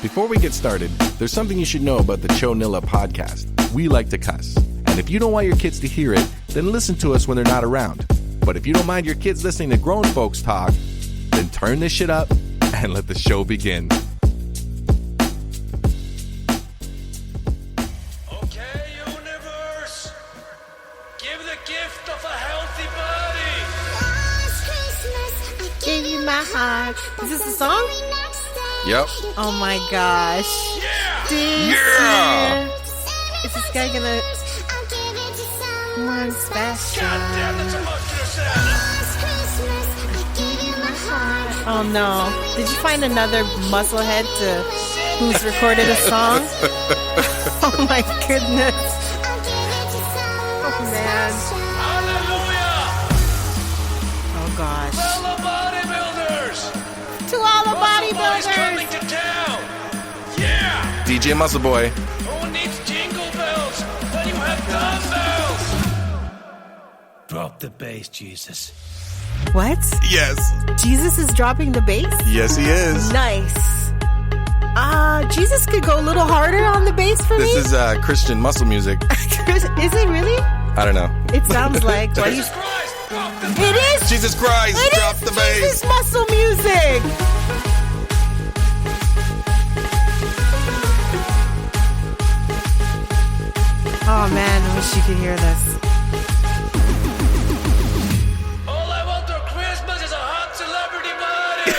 Before we get started, there's something you should know about the Chonilla podcast. We like to cuss. And if you don't want your kids to hear it, then listen to us when they're not around. But if you don't mind your kids listening to grown folks talk, then turn this shit up and let the show begin. Okay, universe, give the gift of a healthy body. Give you my heart. Is this the song? Yep. Oh my gosh. Yeah! Is this guy gonna... One special. God damn, that's a muscular sound. Oh no. Did you find another musclehead who's recorded a song? Oh my goodness. Oh man. Hallelujah! Oh gosh. Fellow bodybuilders! To all the Body's coming bodybuilders. to town! Yeah! DJ Muscle Boy. Who needs jingle bells when you have dumbbells? Drop the bass, Jesus. What? Yes. Jesus is dropping the bass? Yes, he is. Nice. Jesus could go a little harder on the bass for me. This is Christian muscle music. Is it really? I don't know. It sounds like. Well, Jesus Christ! Drop the it is. Jesus Christ, It drop is the bass. Jesus muscle music. Oh man, I wish you could hear this. All I want for Christmas is a hot celebrity body!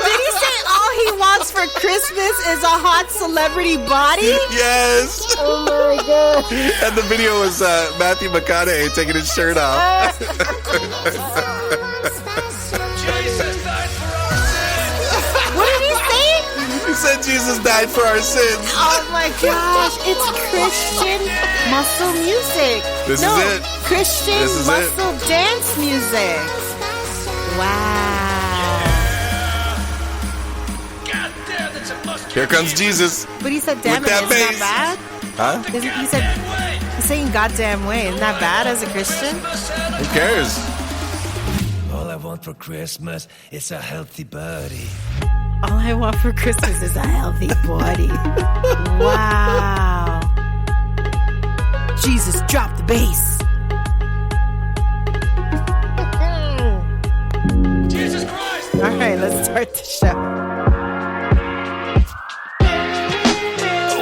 Did he say all he wants for Christmas is a hot celebrity body? Yes. Oh my god. And the video was Matthew McConaughey taking his shirt off. Jesus died for our sins! What did he say? He said Jesus died for our sins. Oh my gosh, it's Christian muscle music. This is it. Christian This is it. muscle dance music. Wow. God damn, that's a muscular Here comes Jesus. But he said, damn With it, that isn't bass. that bad? Huh? He said, he's saying goddamn way. Isn't that bad as a Christian? Who cares? All I want for Christmas is a healthy body. All I want for Christmas is a healthy body. Wow. Jesus, drop the bass. Jesus Christ! All right, let's start the show.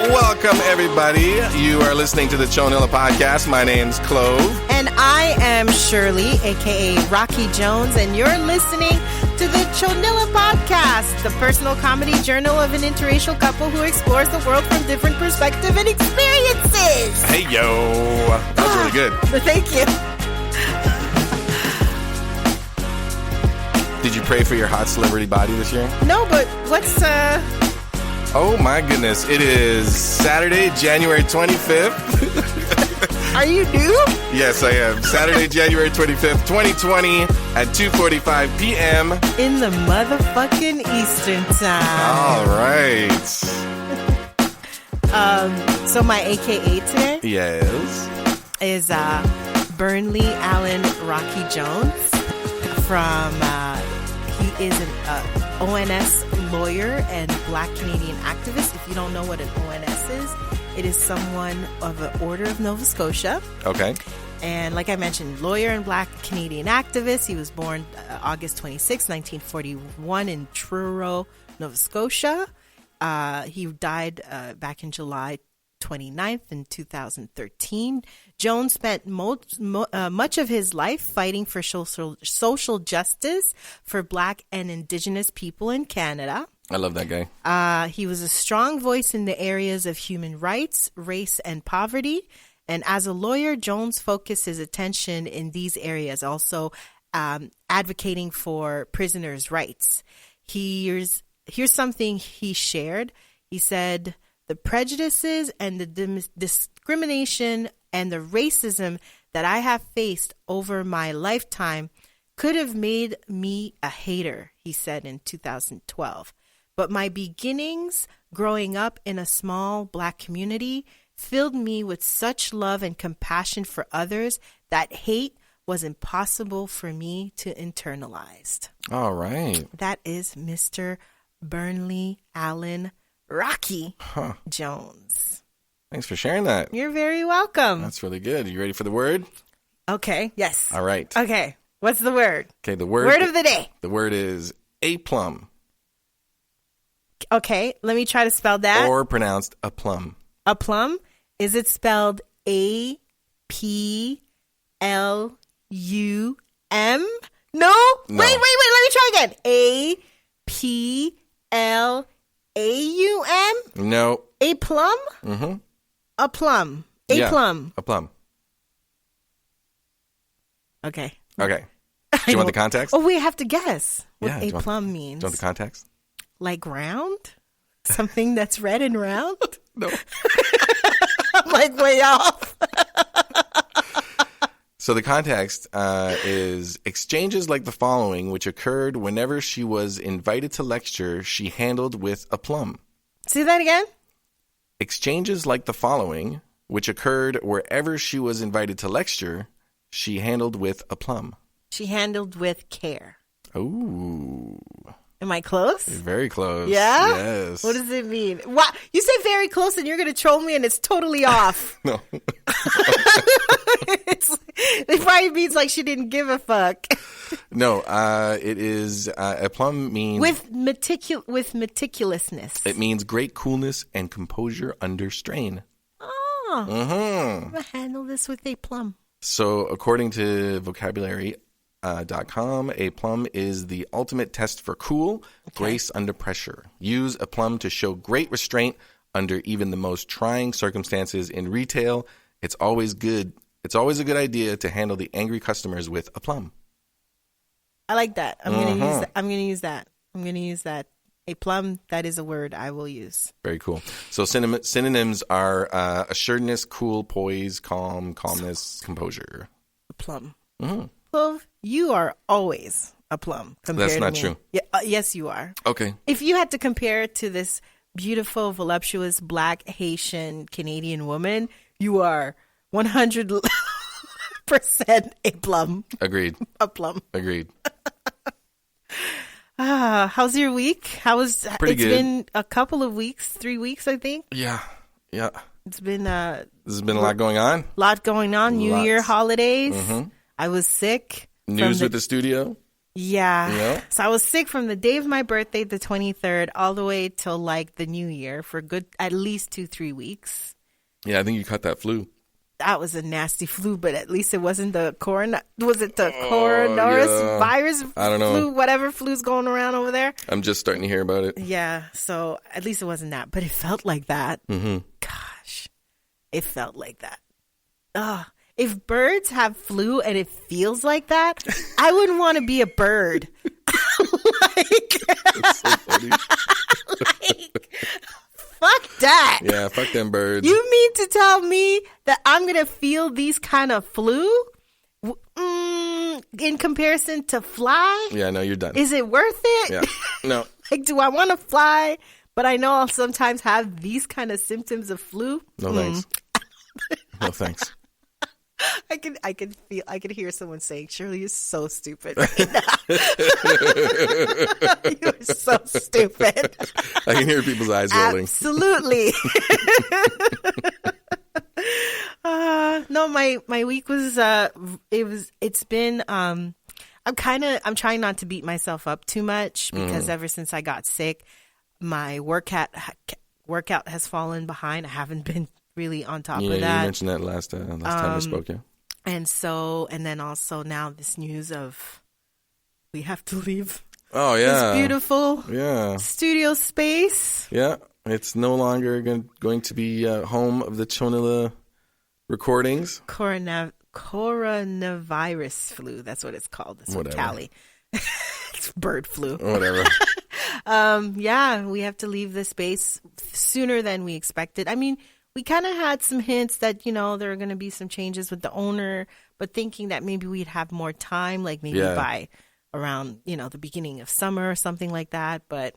Welcome, everybody. You are listening to the Chonilla podcast. My name's Clove. And I am Shirley, a.k.a. Rocky Jones, and you're listening to the Chonilla Podcast, the personal comedy journal of an interracial couple who explores the world from different perspectives and experiences. Hey, yo. That was really good. Thank you. Did you pray for your hot celebrity body this year? No, but what's, Oh, my goodness. It is Saturday, January 25th. are you new? Yes, I am. Saturday, January 25th, 2020 at 2:45 p.m. In the motherfucking Eastern time. All right. So my AKA today Yes. is Burnley Allen Rocky Jones from he is an ONS lawyer and Black Canadian activist. If you don't know what an ONS is, it is someone of the Order of Nova Scotia. Okay. And like I mentioned, lawyer and Black Canadian activist. He was born August 26, 1941 in Truro, Nova Scotia. He died back in July 29th in 2013. Jones spent much of his life fighting for social justice for Black and Indigenous people in Canada. I love that guy. He was a strong voice in the areas of human rights, race, and poverty. And as a lawyer, Jones focused his attention in these areas, also advocating for prisoners' rights. Here's something he shared. He said, the prejudices and the discrimination and the racism that I have faced over my lifetime could have made me a hater, he said in 2012. But my beginnings growing up in a small Black community filled me with such love and compassion for others that hate was impossible for me to internalize. All right. That is Mr. Burnley Allen Rocky Jones. Thanks for sharing that. You're very welcome. That's really good. You ready for the word? Okay. Yes. All right. Okay. What's the word? Okay, the word. Word of the day. The word is aplum. Okay. Let me try to spell that. Or pronounced aplum. Aplum. Is it spelled A-P-L-U-M? No? Wait. Let me try again. A-P-L-A-U-M? No. A plum? Mm-hmm. A plum. Yeah, Plum. a plum. Okay. Okay. Do you want the context? Oh, we have to guess what Yeah, do you want- plum means. Do you want the context? Like round? Something that's red and round? No. I'm like way off. So the context is exchanges like the following, which occurred whenever she was invited to lecture, she handled with aplum. Say that again? Exchanges like the following, which occurred wherever she was invited to lecture, she handled with aplum. She handled with care. Ooh. Am I close? Very close. Yeah? Yes. What does it mean? What? You say very close and you're going to troll me and it's totally off. No. It probably means like she didn't give a fuck. No, it is, aplum means... With meticulousness. It means great coolness and composure under strain. Oh. Mm-hmm. I'm going to handle this with a plum. So according to vocabulary.com, a plum is the ultimate test for cool, grace under pressure. Use a plum to show great restraint under even the most trying circumstances in retail. It's always a good idea to handle the angry customers with a plum. I like that. I'm going to use that. A plum, that is a word I will use. Very cool. So synonyms are assuredness, cool, poise, calm, calmness, composure. A plum. Mm-hmm. Clove, you are always a plum. That's not true. Yeah, yes, you are. Okay. If you had to compare it to this beautiful, voluptuous, black, Haitian, Canadian woman, you are 100% a plum. Agreed. A plum. Agreed. How's your week? Pretty good. It's been a couple of weeks, 3 weeks, I think. Yeah. It's been This has been a lot going on. New Lots. Year holidays. Mm-hmm. I was sick. News with the studio. Yeah. Yeah. So I was sick from the day of my birthday, the 23rd, all the way till like the New Year for at least 2-3 weeks. Yeah, I think you caught that flu. That was a nasty flu, but at least it wasn't the coronavirus virus? I don't know. Flu, whatever flu's going around over there. I'm just starting to hear about it. Yeah. So at least it wasn't that, but it felt like that. Mm-hmm. Gosh, it felt like that. If birds have flu and it feels like that, I wouldn't want to be a bird. That's so funny. Fuck that. Yeah, fuck them birds. You mean to tell me that I'm going to feel these kind of flu in comparison to fly? Yeah, no, you're done. Is it worth it? Yeah. No. Like, do I want to fly? But I know I'll sometimes have these kind of symptoms of flu. No thanks. No thanks. I can hear someone saying, "Shirley, you're so stupid right now. You're so stupid." I can hear people's eyes rolling. Absolutely. No, my week was it's been I'm trying not to beat myself up too much because ever since I got sick, my workout has fallen behind. I haven't been really on top of that. Yeah, you mentioned that last time we spoke, yeah. And then also now this news of we have to leave Oh, yeah. this beautiful Yeah. studio space. Yeah. It's no longer going to be home of the Chonilla recordings. Coronavirus flu. That's what it's called. That's what Whatever. Cali. It's bird flu. Whatever. Yeah, we have to leave the space sooner than we expected. I mean, we kind of had some hints that, there are going to be some changes with the owner, but thinking that maybe we'd have more time, like maybe by around, the beginning of summer or something like that. But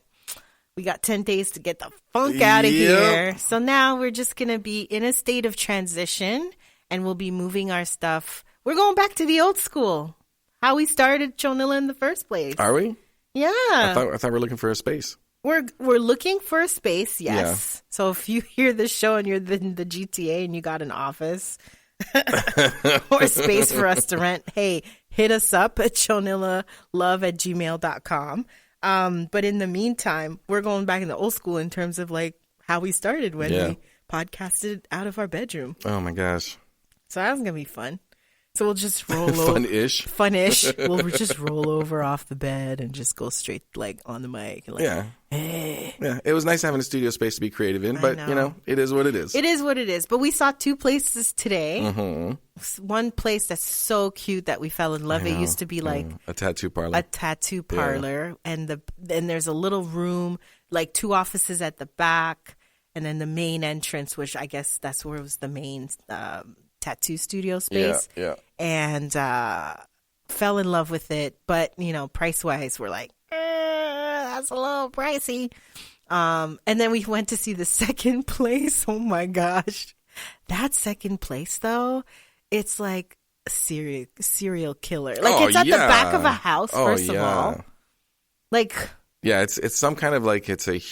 we got 10 days to get the funk out of here. So now we're just going to be in a state of transition and we'll be moving our stuff. We're going back to the old school, how we started Chonilla in the first place. Are we? Yeah. I thought we were looking for a space. We're looking for a space, yes. Yeah. So if you hear this show and you're in the GTA and you got an office or a space for us to rent, hey, hit us up at chonillalove@gmail.com. But in the meantime, we're going back in the old school in terms of like how we started when we podcasted out of our bedroom. Oh my gosh. So that's going to be fun. So we'll just roll over. Fun-ish. We'll just roll over off the bed and just go straight like on the mic. And, like, Hey. Yeah. It was nice having a studio space to be creative in, but you know, it is what it is. It is what it is. But we saw 2 places today. Mm-hmm. One place that's so cute that we fell in love. It used to be like a tattoo parlor. And there's a little room, like 2 offices at the back, and then the main entrance, which I guess that's where it was the main tattoo studio space. Yeah. And fell in love with it, but you know, price wise, we're like, that's a little pricey. And then we went to see the second place. Oh my gosh, that second place though, it's like a serial killer. Like it's at the back of a house. First of all, like. Yeah, it's some kind of like it's like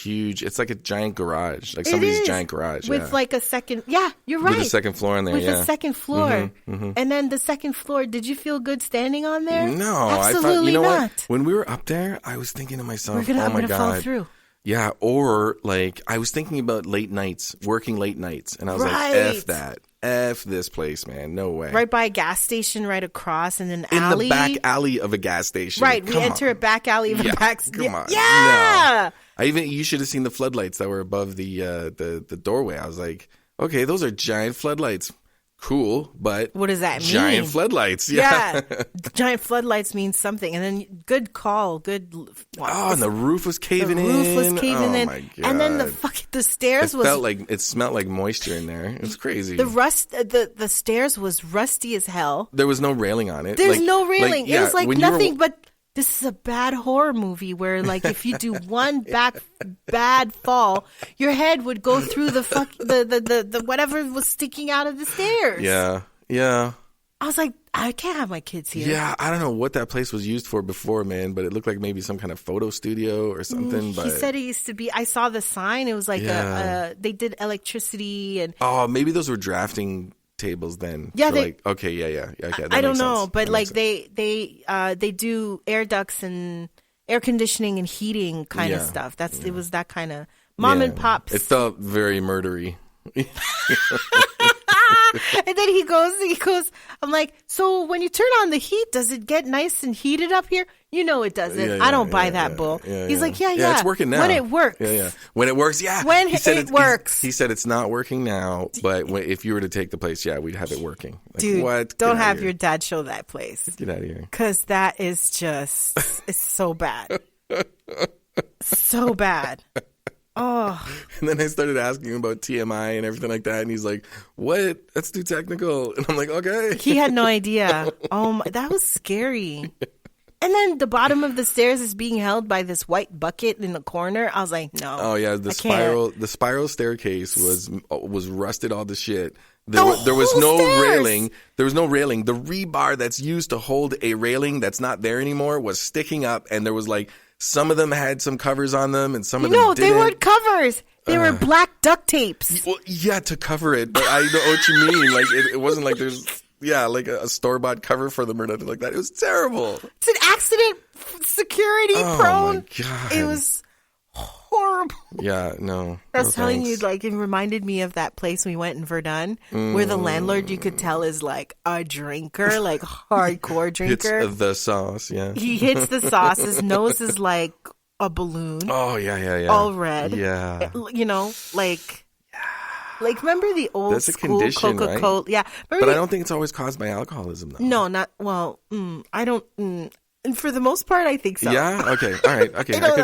a giant garage, like somebody's giant garage with like a second. Yeah, you're right. With a second floor in there. With a second floor, and then the second floor. Did you feel good standing on there? No, absolutely not. What? When we were up there, I was thinking to myself, I'm gonna fall through. Yeah, or like I was thinking about working late nights, and I was like, F that. F this place, man. No way. Right by a gas station, right across, and an alley. In the back alley of a gas station. Right, we enter a back alley of a back station. Come on. Yeah. No. You should have seen the floodlights that were above the doorway. I was like, okay, those are giant floodlights. Cool, but what does that mean? Giant floodlights. Yeah. Giant floodlights means something. And then good call. And the roof was caving in. The roof was caving in. My God. And then the stairs it smelled like moisture in there. It was crazy. The stairs was rusty as hell. There was no railing on it. There's no railing. It was like nothing but. This is a bad horror movie where, like, if you do one bad fall, your head would go through the whatever was sticking out of the stairs. Yeah. I was like, I can't have my kids here. Yeah, I don't know what that place was used for before, man, but it looked like maybe some kind of photo studio or something. He said it used to be. I saw the sign. It was like they did electricity and. Oh, maybe those were drafting tables then. Yeah, okay, yeah. Okay, I don't know, but like they do air ducts and air conditioning and heating kind of stuff. It was that kind of mom and pops. It felt very murdery. And then he goes, I'm like, so when you turn on the heat, does it get nice and heated up here? You know it doesn't. I don't buy that bull. He's like, yeah. It's working now. When it works. Yeah. When it works, yeah. When it works. He said it's not working now, but if you were to take the place, we'd have it working. Like, dude, what? Don't have your dad show that place. Get out of here. Because that is just, it's so bad. So bad. Oh. And then I started asking him about TMI and everything like that, and he's like, "What? That's too technical." And I'm like, "Okay." He had no idea. Oh my, that was scary. And then the bottom of the stairs is being held by this white bucket in the corner. I was like, "No." Oh yeah, the spiral staircase was rusted all to shit. There was no railing. There was no railing. The rebar that's used to hold a railing that's not there anymore was sticking up, and there was like. Some of them had some covers on them, and some of them didn't. No, they weren't covers. They were black duct tapes. Well, yeah, to cover it, but I know what you mean. Like it wasn't like there's like a store-bought cover for them or nothing like that. It was terrible. It's an accident security prone. Oh my God. It was horrible. Yeah, no. I was telling you, like, it reminded me of that place we went in Verdun where the landlord, you could tell, is like a drinker, like hardcore drinker. Hits the sauce, yeah. He hits the sauce. His nose is like a balloon. Oh, yeah. All red. Yeah. You know, like remember the old That's a school condition, Coca-Cola? right? Yeah. But I don't think it's always caused by alcoholism, though. No, not, well, I don't, and for the most part, I think so. Yeah? Okay. All right. Okay. I could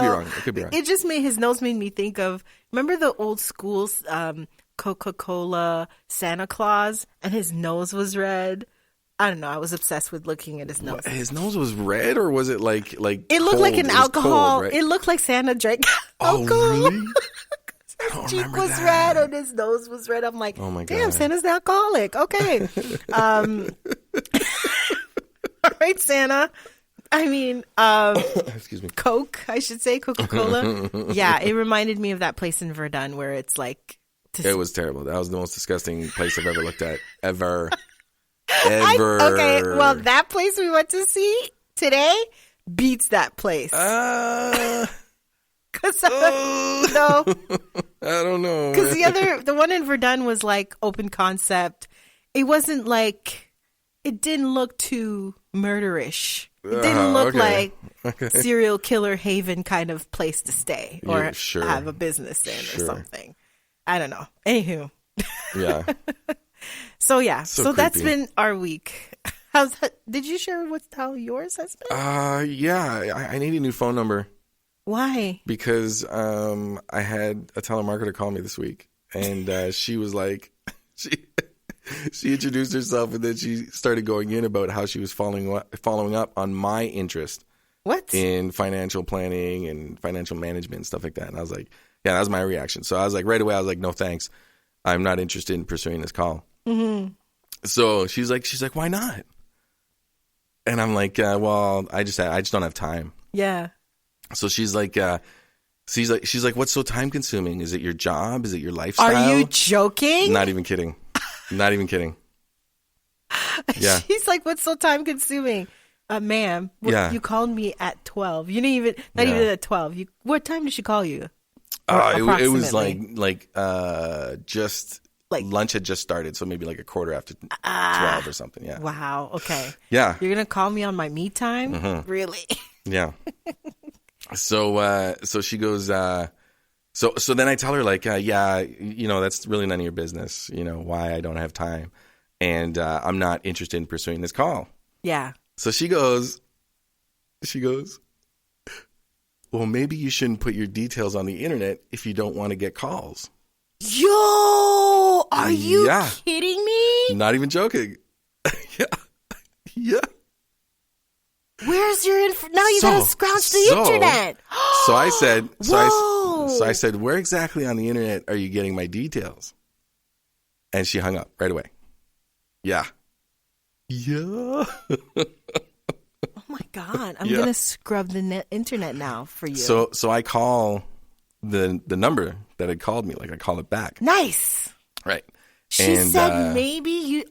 be wrong. It just his nose made me think of, remember the old school Coca-Cola Santa Claus, and his nose was red? I don't know. I was obsessed with looking at his nose. His nose was red, or was it like it looked cold? Like an alcohol. Cold, right? It looked like Santa drank alcohol. Oh, really? His cheek was red and his nose was red. I'm like, oh my God. Damn, Santa's an alcoholic. Okay. All right, Santa. I mean, excuse me. Coke, I should say, Coca-Cola. Yeah, it reminded me of that place in Verdun where it's like... It was terrible. That was the most disgusting place I've ever looked at. Ever. Okay, well, that place we went to see today beats that place. I No. don't know. Because the one in Verdun was like open concept. It wasn't like, it didn't look too murderish. It didn't look like serial killer haven kind of place to stay or have a business in or something. I don't know. Anywho. Yeah. So that's creepy. been our week. Did you share how yours has been? Yeah. I need a new phone number. Why? Because I had a telemarketer call me this week, and she was like, she introduced herself, and then she started going in about how she was following up on my interest. What? In financial planning and financial management and stuff like that. And I was like, yeah, that was my reaction. So I was like, right away, I was like, no, thanks. I'm not interested in pursuing this call. Mm-hmm. So she's like, why not? And I'm like, well, I just don't have time. Yeah. So she's like, what's so time consuming? Is it your job? Is it your lifestyle? Are you joking? Not even kidding. Not even kidding. Yeah. She's like, what's so time consuming? Ma'am, you called me at 12. You didn't even at 12. What time did she call you? It was just like lunch had just started, so maybe like a quarter after 12 or something. Yeah. Wow. Okay. Yeah. You're gonna call me on my me time? Mm-hmm. Really? Yeah. So she goes. So then I tell her like, that's really none of your business. Why I don't have time, and I'm not interested in pursuing this call. Yeah. So she goes, well, maybe you shouldn't put your details on the internet if you don't want to get calls. Yo, are you kidding me? Not even joking. Yeah. Where's your info? Now you gotta scrounge the internet. So I said, I said, where exactly on the internet are you getting my details? And she hung up right away. Yeah. Yeah. Oh my God. I'm going to scrub the internet now for you. So I call the number that had called me. Like I call it back. Nice. Right. She said maybe you...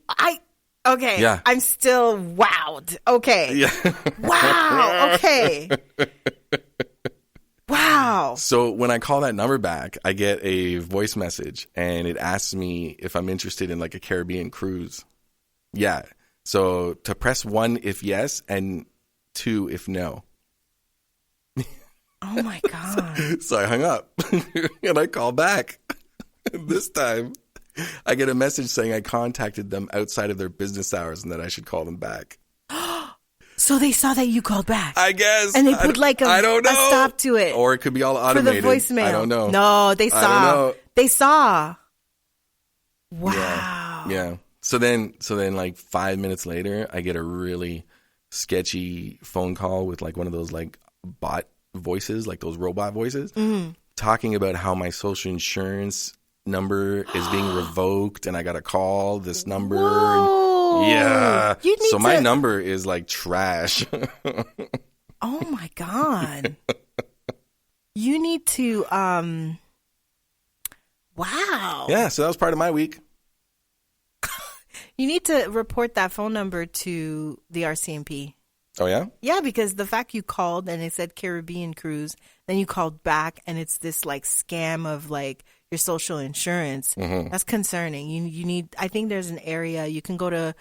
Okay. Yeah. I'm still wowed. Okay. Yeah. Wow. Okay. Wow. So when I call that number back, I get a voice message and it asks me if I'm interested in like a Caribbean cruise. Yeah. So to press 1 if yes and 2 if no. Oh my God. So I hung up and I call back. This time I get a message saying I contacted them outside of their business hours and that I should call them back. So they saw that you called back. I guess. And they put I don't know. A stop to it. Or it could be all automated. For the voicemail. I don't know. No, they saw. I don't know. They saw. Wow. Yeah. So then like 5 minutes later, I get a really sketchy phone call with like one of those like bot voices, like those robot voices, talking about how my social insurance number is being revoked and I got to call this number. Whoa. Yeah. So my number is like trash. Oh my God. You need to, wow. Yeah. So that was part of my week. You need to report that phone number to the RCMP. Oh, yeah? Yeah, because the fact you called and it said Caribbean cruise, then you called back and it's this like scam of like your social insurance. That's concerning. You need, I think there's an area you can go to,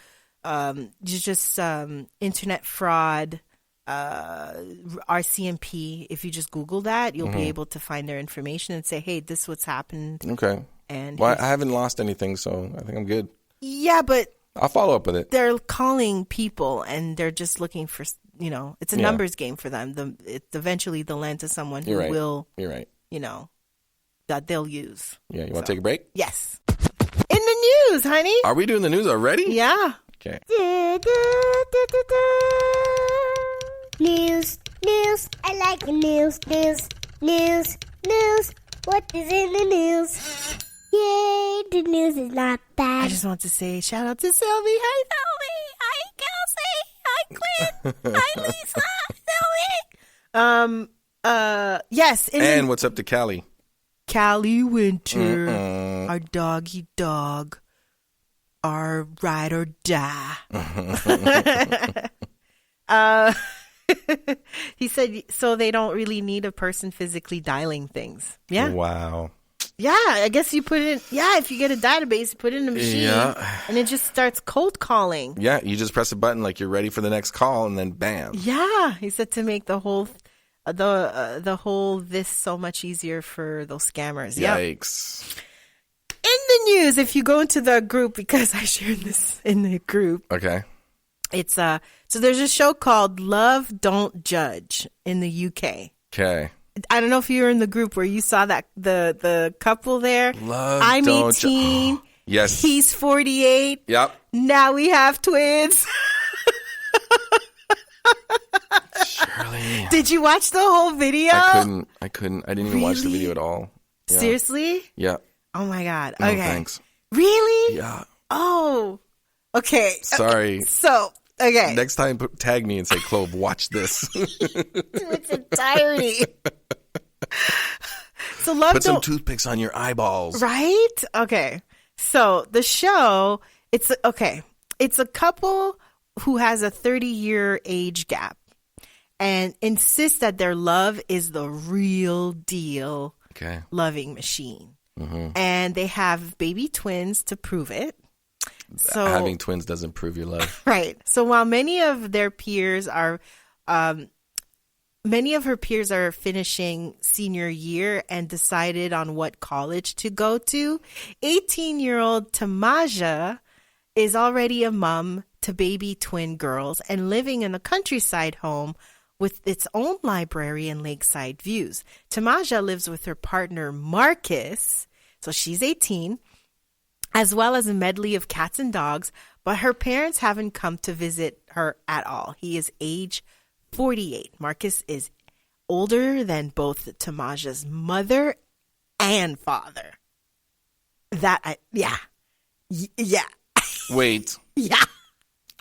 internet fraud, RCMP. If you just Google that, you'll be able to find their information and say, hey, this is what's happened. Okay. And I haven't lost anything, so I think I'm good. Yeah, but I'll follow up with it. They're calling people and they're just looking for, it's a numbers game for them. Eventually they'll land to someone who will, You're right. That they'll use. Yeah, you want to take a break? Yes. In the news, honey. Are we doing the news already? Yeah. Okay. News. I like the news. What is in the news? Yay, the news is not bad. I just want to say shout out to Sylvie. Hi, Sylvie. Hi, Kelsey. Hi, Quinn. Hi, Lisa. Zoe. Yes. And what's up to Callie? Callie Winter, our doggy dog, our ride or die. He said, so they don't really need a person physically dialing things. Yeah. Wow. Yeah, I guess you put it in. Yeah, if you get a database, you put it in a machine, and it just starts cold calling. Yeah, you just press a button like you're ready for the next call, and then bam. Yeah, he said to make the whole this so much easier for those scammers. Yikes. In the news, if you go into the group, because I shared this in the group. Okay. It's so there's a show called Love Don't Judge in the UK. Okay. I don't know if you were in the group where you saw that the couple there. I'm 18. Yes. He's 48. Yep. Now we have twins. Shirley. Did you watch the whole video? I couldn't. I didn't even watch the video at all. Yeah. Seriously? Yeah. Oh my God. No, Okay. thanks. Really? Yeah. Oh. Okay. Sorry. So, okay. Next time, tag me and say, Clove, watch this. To its entirety. So love Put some don't toothpicks on your eyeballs. right? Okay. So the show, it's a couple who has a 30-year age gap and insists that their love is the real deal Okay. loving machine. Mm-hmm. And they have baby twins to prove it. So Having twins doesn't prove your love. right. So while many of her peers are finishing senior year and decided on what college to go to, 18-year-old Tamaja is already a mom to baby twin girls and living in a countryside home with its own library and lakeside views. Tamaja lives with her partner Marcus, so she's 18, as well as a medley of cats and dogs, but her parents haven't come to visit her at all. He is age 48. Marcus is older than both Tamaja's mother and father. Yeah. Wait. Yeah.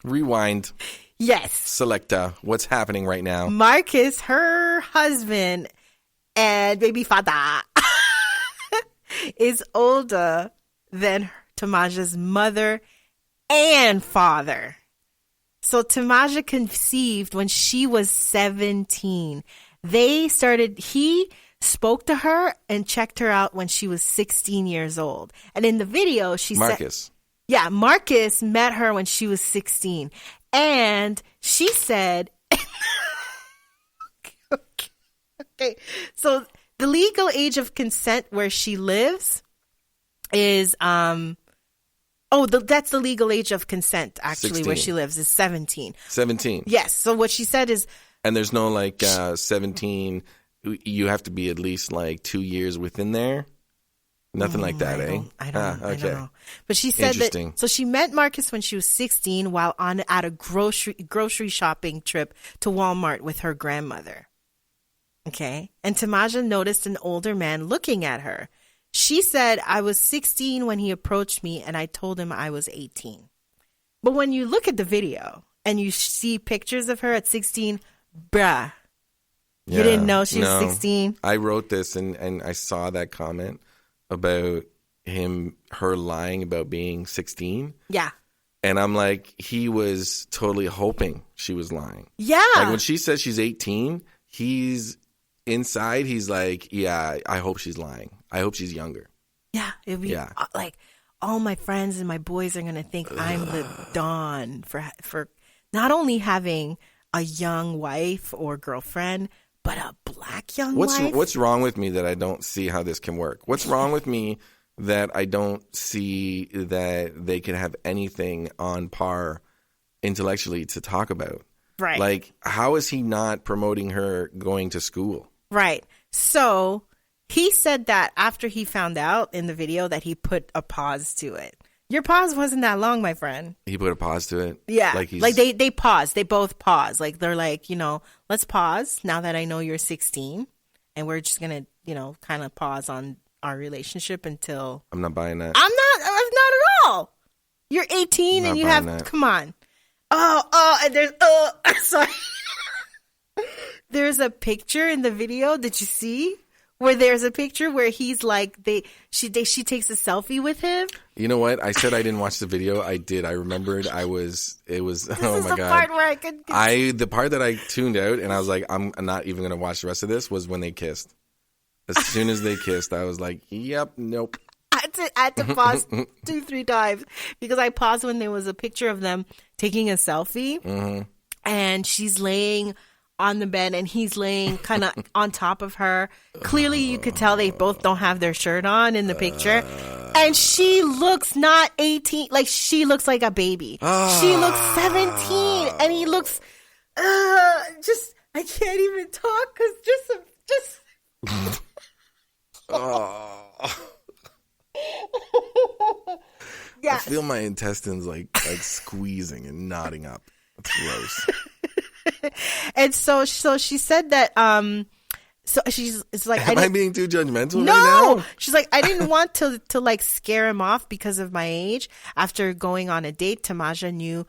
Rewind. Yes. Selecta. What's happening right now? Marcus, her husband, and baby father is older than Tamaja's mother and father. So Tamaja conceived when she was 17. He spoke to her and checked her out when she was 16 years old. And in the video, Marcus. Marcus met her when she was 16. And she said, okay, so the legal age of consent where she lives is, that's the legal age of consent, actually, 16. where she lives is 17. 17. Yes. So what she said is, And there's no 17, you have to be at least 2 years within there? Nothing like that, I don't know. But she said Interesting. that, so she met Marcus when she was 16 while at a grocery shopping trip to Walmart with her grandmother. Okay. And Tamaja noticed an older man looking at her. She said, I was 16 when he approached me and I told him I was 18. But when you look at the video and you see pictures of her at 16, bruh, you didn't know she was 16? I wrote this and I saw that comment about her lying about being 16. Yeah. And I'm like, he was totally hoping she was lying. Yeah. Like when she says she's 18, he's inside, he's like, yeah, I hope she's lying. I hope she's younger. Yeah. It'd be like all my friends and my boys are going to think I'm the Dawn for not only having a young wife or girlfriend, but a black young wife. What's wrong with me that I don't see how this can work? What's wrong with me that I don't see that they can have anything on par intellectually to talk about? Right. Like, how is he not promoting her going to school? Right. So he said that after he found out in the video that he put a pause to it. Your pause wasn't that long, my friend. He put a pause to it? Yeah. Like they paused. They both paused. Like they're like, let's pause now that I know you're 16. And we're just going to, kind of pause on our relationship until. I'm not buying that. I'm not at all. You're 18 and you have, that. come on. And there's sorry. There's a picture in the video. Did you see? Where there's a picture where he's like she takes a selfie with him. You know what? I said I didn't watch the video. I did. I remembered. It was. This oh is my the god! part where I could. The part that I tuned out and I was like, I'm not even gonna watch the rest of this. Was when they kissed. As soon as they kissed, I was like, yep, nope. I had to pause 2-3 times because I paused when there was a picture of them taking a selfie, and she's laying on the bed and he's laying kind of on top of her. Clearly, you could tell they both don't have their shirt on in the picture. And she looks not 18. Like, she looks like a baby. She looks 17. And he looks, just, I can't even talk because just. Yes. I feel my intestines like squeezing and knotting up. That's gross. And so she said that so it's like Am I being too judgmental no right now? She's like, I didn't want to like scare him off because of my age. After going on a date, Tamaja knew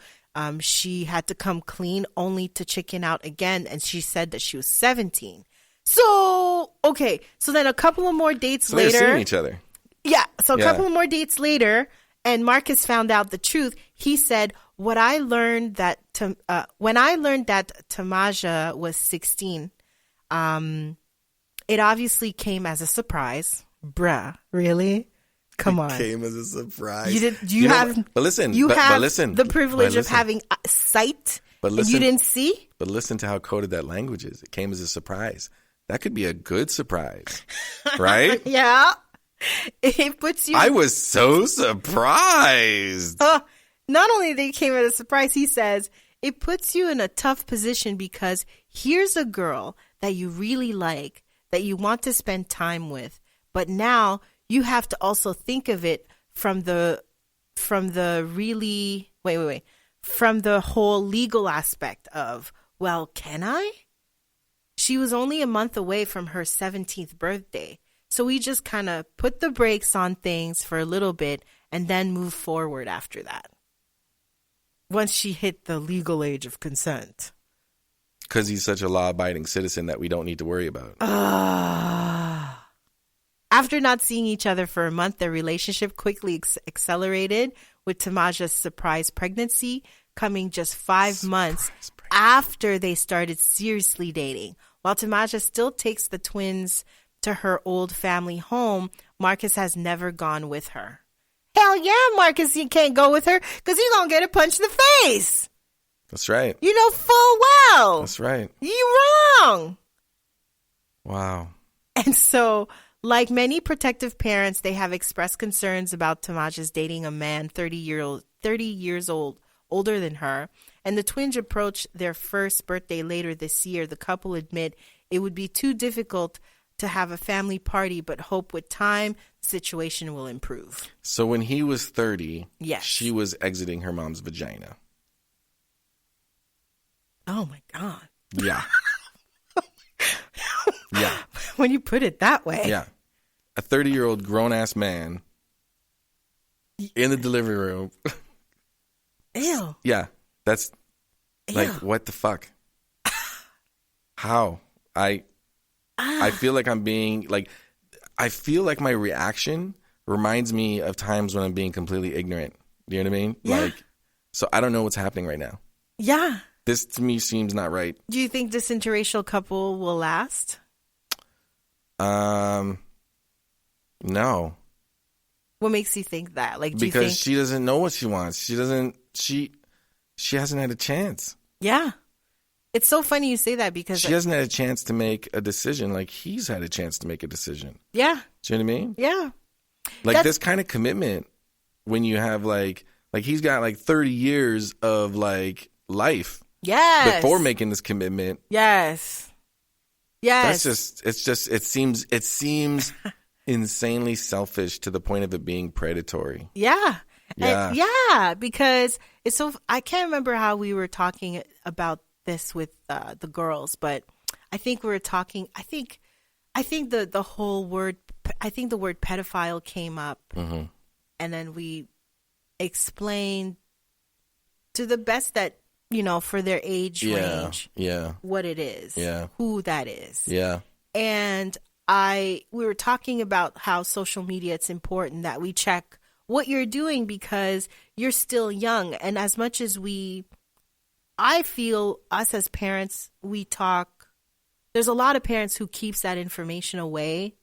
she had to come clean only to chicken out again, and she said that she was 17. So okay, so then a couple of more dates later, they're seeing each other. Yeah, so a couple of more dates later, and Marcus found out the truth. He said, when I learned that Tamaja was 16, it obviously came as a surprise. Bruh, really? Come on. Came as a surprise. But listen, you have the privilege of having sight, but listen, and you didn't see? But listen to how coded that language is. It came as a surprise. That could be a good surprise, right? Yeah. It puts you... I was so surprised. Not only they came as a surprise, he says, it puts you in a tough position because here's a girl that you really like, that you want to spend time with, but now you have to also think of it from the whole legal aspect of, well, can I? She was only a month away from her 17th birthday. So we just kind of put the brakes on things for a little bit and then move forward after that. Once she hit the legal age of consent. Because he's such a law-abiding citizen that we don't need to worry about. After not seeing each other for a month, their relationship quickly accelerated, with Tamaja's surprise pregnancy coming just 5 months after they started seriously dating. While Tamaja still takes the twins to her old family home, Marcus has never gone with her. Hell yeah, Marcus, you can't go with her because you're going to get a punch in the face. That's right. You know full well. That's right. You're wrong. Wow. And so, like many protective parents, they have expressed concerns about Tamaja's dating a man 30 years old, older than her. And the twins approach their first birthday later this year. The couple admit it would be too difficult to have a family party, but hope with time the situation will improve. So when he was 30, yes, she was exiting her mom's vagina. Oh my God. Yeah. Yeah. When you put it that way. Yeah. A 30-year-old grown-ass man in the delivery room. Ew. Yeah. That's like, Ew. what the fuck? How? I feel like I'm being like, I feel like my reaction reminds me of times when I'm being completely ignorant. Do you know what I mean? Yeah. Like, so I don't know what's happening right now. Yeah. This to me seems not right. Do you think this interracial couple will last? No. What makes you think that? Like, do because you think... she doesn't know what she wants. She hasn't had a chance. Yeah. It's so funny you say that because... She hasn't had a chance to make a decision like he's had a chance to make a decision. Yeah. Do you know what I mean? Yeah. Like this kind of commitment when you have like he's got like 30 years of like life. Yes. Before making this commitment. Yes. Yes. It seems insanely selfish to the point of it being predatory. Yeah. Yeah. Yeah, because it's so, I can't remember how we were talking about this with the girls, but I think we were talking, I think the whole word, I think the word pedophile came up, and then we explained to the best that for their age range, what it is, who that is. Yeah. And we were talking about how social media, it's important that we check what you're doing because you're still young. And as much as I feel us as parents, we talk, there's a lot of parents who keeps that information away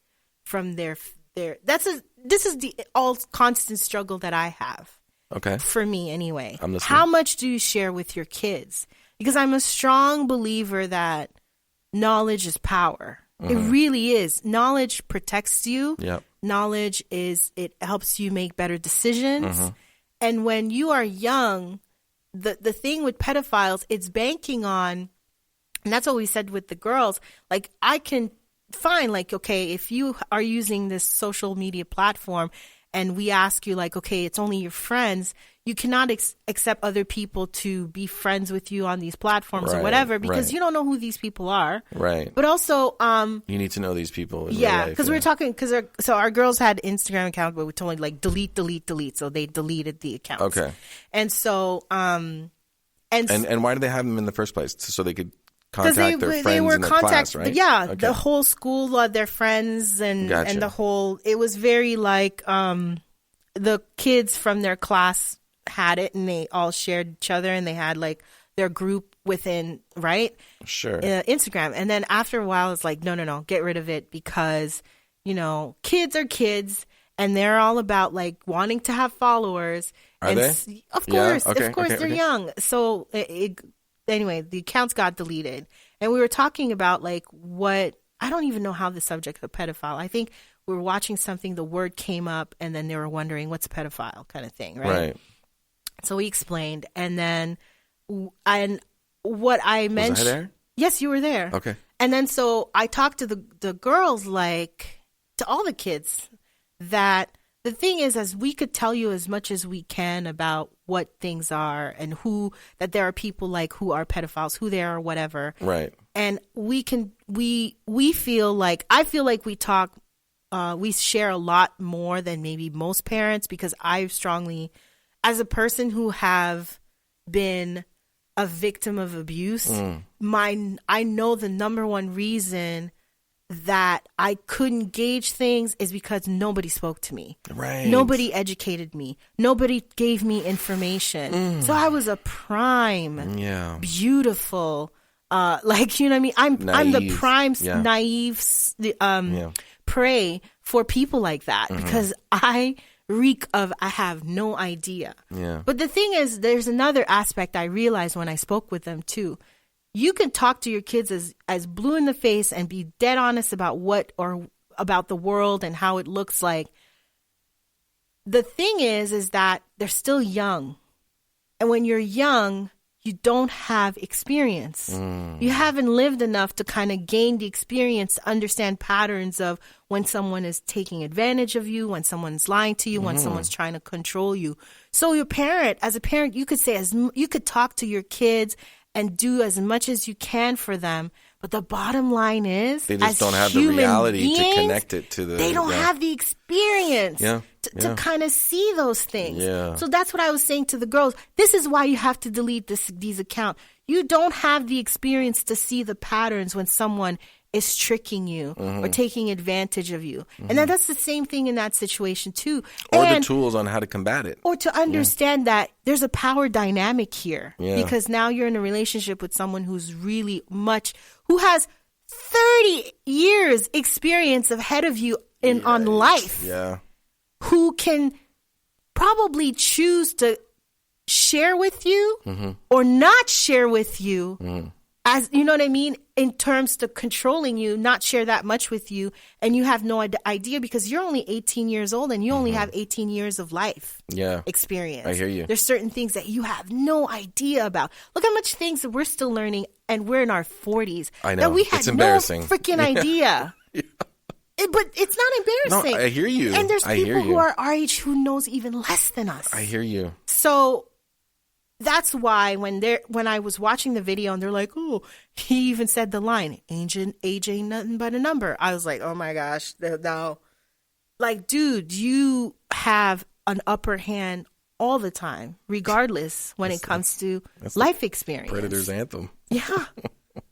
from this is the all constant struggle that I have. Okay. For me anyway. I'm listening. How much do you share with your kids? Because I'm a strong believer that knowledge is power. It really is. Knowledge protects you. Yep. Knowledge it helps you make better decisions. And when you are young, the thing with pedophiles, it's banking on, and that's what we said with the girls, like I can find like, okay, if you are using this social media platform and we ask you like, okay, it's only your friends, you cannot accept other people to be friends with you on these platforms or whatever because you don't know who these people are. Right. But also, you need to know these people. Because we were talking, so our girls had Instagram accounts, but we told them like delete. So they deleted the accounts. Okay. And so, and why did they have them in the first place? So they could contact their friends in their class, right? Yeah, okay. The whole school, their friends, and the whole. It was very like the kids from their class had it, and they all shared each other, and they had like their group within Instagram. And then after a while, it's like no, get rid of it because kids are kids, and they're all about like wanting to have followers. Are they? Of course, they're young. So anyway, the accounts got deleted. And we were talking about like I don't even know how the subject of pedophile. I think we were watching something, the word came up, and then they were wondering what's a pedophile kind of thing, right? So we explained. And then, what I mentioned. Was I there? Yes, you were there. Okay. And then so I talked to the girls, like to all the kids, that the thing is, as we could tell you as much as we can about what things are and that there are people like who are pedophiles, who they are, whatever. Right. And we feel like, I feel like we talk, we share a lot more than maybe most parents because I strongly, as a person who have been a victim of abuse, I know the number one reason that I couldn't gauge things is because nobody spoke to me. Right. Nobody educated me. Nobody gave me information. So I was a prime, beautiful, like, you know what I mean? I'm the prime naive prey for people like that because I have no idea. Yeah. But the thing is, there's another aspect I realized when I spoke with them too. You can talk to your kids as blue in the face and be dead honest about about the world and how it looks like. The thing is that they're still young. And when you're young, you don't have experience. You haven't lived enough to kind of gain the experience to understand patterns of when someone is taking advantage of you, when someone's lying to you, when someone's trying to control you. So as a parent, you could say, you could talk to your kids and do as much as you can for them. But the bottom line is, they just don't have the reality to connect it to they don't have the experience to kind of see those things. Yeah. So that's what I was saying to the girls. This is why you have to delete these accounts. You don't have the experience to see the patterns when someone is tricking you or taking advantage of you. And then that's the same thing in that situation too. Or the tools on how to combat it. Or to understand that there's a power dynamic here. Yeah. Because now you're in a relationship with someone who's who has 30 years experience ahead of you on life. Yeah. Who can probably choose to share with you or not share with you. As you know what I mean, in terms to controlling you, not share that much with you, and you have no idea because you're only 18 years old and you only have 18 years of life experience. I hear you. There's certain things that you have no idea about. Look how much things that we're still learning, and we're in our 40s. I know. That we had it's embarrassing. No freaking idea. But it's not embarrassing. No, I hear you. And there's people who are our age who knows even less than us. I hear you. So that's why when I was watching the video and they're like, oh, he even said the line, age ain't nothing but a number. I was like, oh my gosh, no. Like, dude, you have an upper hand all the time, regardless when it comes to life experience. Predator's anthem. Yeah.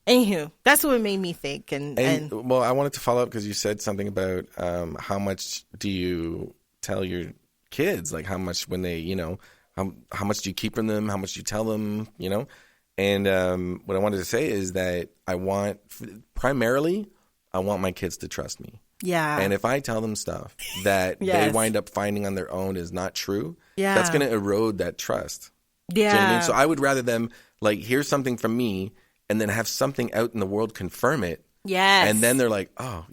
Anywho, that's what it made me think. And well, I wanted to follow up because you said something about how much do you tell your kids, like how much when they, how much do you keep from them, how much do you tell them, And what I wanted to say is that primarily, I want my kids to trust me. yeah. And if I tell them stuff that they Yes. wind up finding on their own is not true, Yeah. that's going to erode that trust. yeah. Do you know what I mean? So I would rather them like hear something from me and then have something out in the world confirm it. Yes. And then they're like, oh,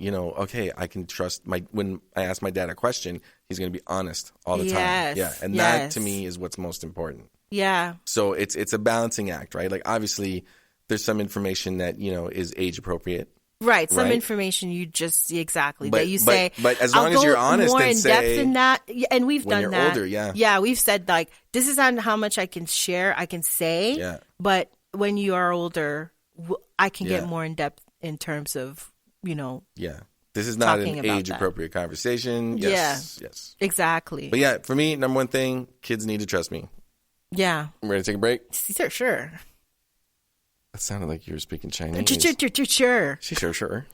okay, I can trust when I ask my dad a question, he's going to be honest all the time. Yes. Yeah. And that Yes. to me is what's most important. yeah. So it's a balancing act, right? Like obviously there's some information that, is age appropriate. Right. Some Right. information you just exactly But- that you but- say. but as I'll long as go you're honest more and in depth say in that, yeah, and we've when done you're that. older, yeah. Yeah, we've said like this is not how much I can share. I can say. Yeah. But when you are older, I can get Yeah. more in depth in terms of Yeah. This is not Talking an about age appropriate conversation. Yes. Yes. exactly. But yeah, for me, number one thing, kids need to trust me. Yeah. Ready to take a break? Sure. That sounded like you were speaking Chinese. Sure. Sure.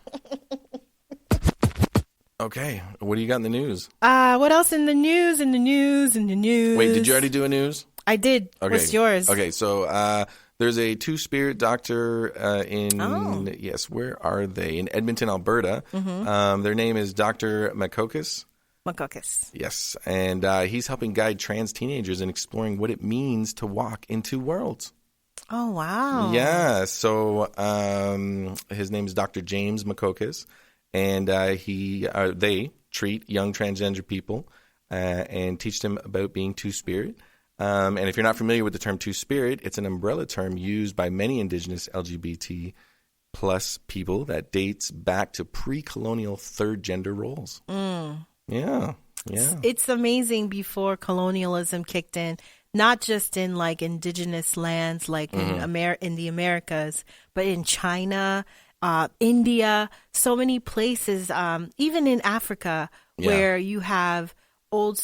Okay. What do you got in the news? What else in the news? Wait, did you already do a news? I did. Okay. What's yours? Okay, so there's a two-spirit doctor Oh. yes, where are they? In Edmonton, Alberta. Mm-hmm. Their name is Dr. Makokis. Makokis. Yes, and he's helping guide trans teenagers in exploring what it means to walk in two worlds. Oh, wow. Yeah, so his name is Dr. James Makokis, and they treat young transgender people and teach them about being two-spirit. And if you're not familiar with the term two-spirit, it's an umbrella term used by many indigenous LGBT plus people that dates back to pre-colonial third gender roles. Yeah. It's amazing before colonialism kicked in, not just in like indigenous lands, like in the Americas, but in China, India, so many places, even in Africa, Yeah. where you have old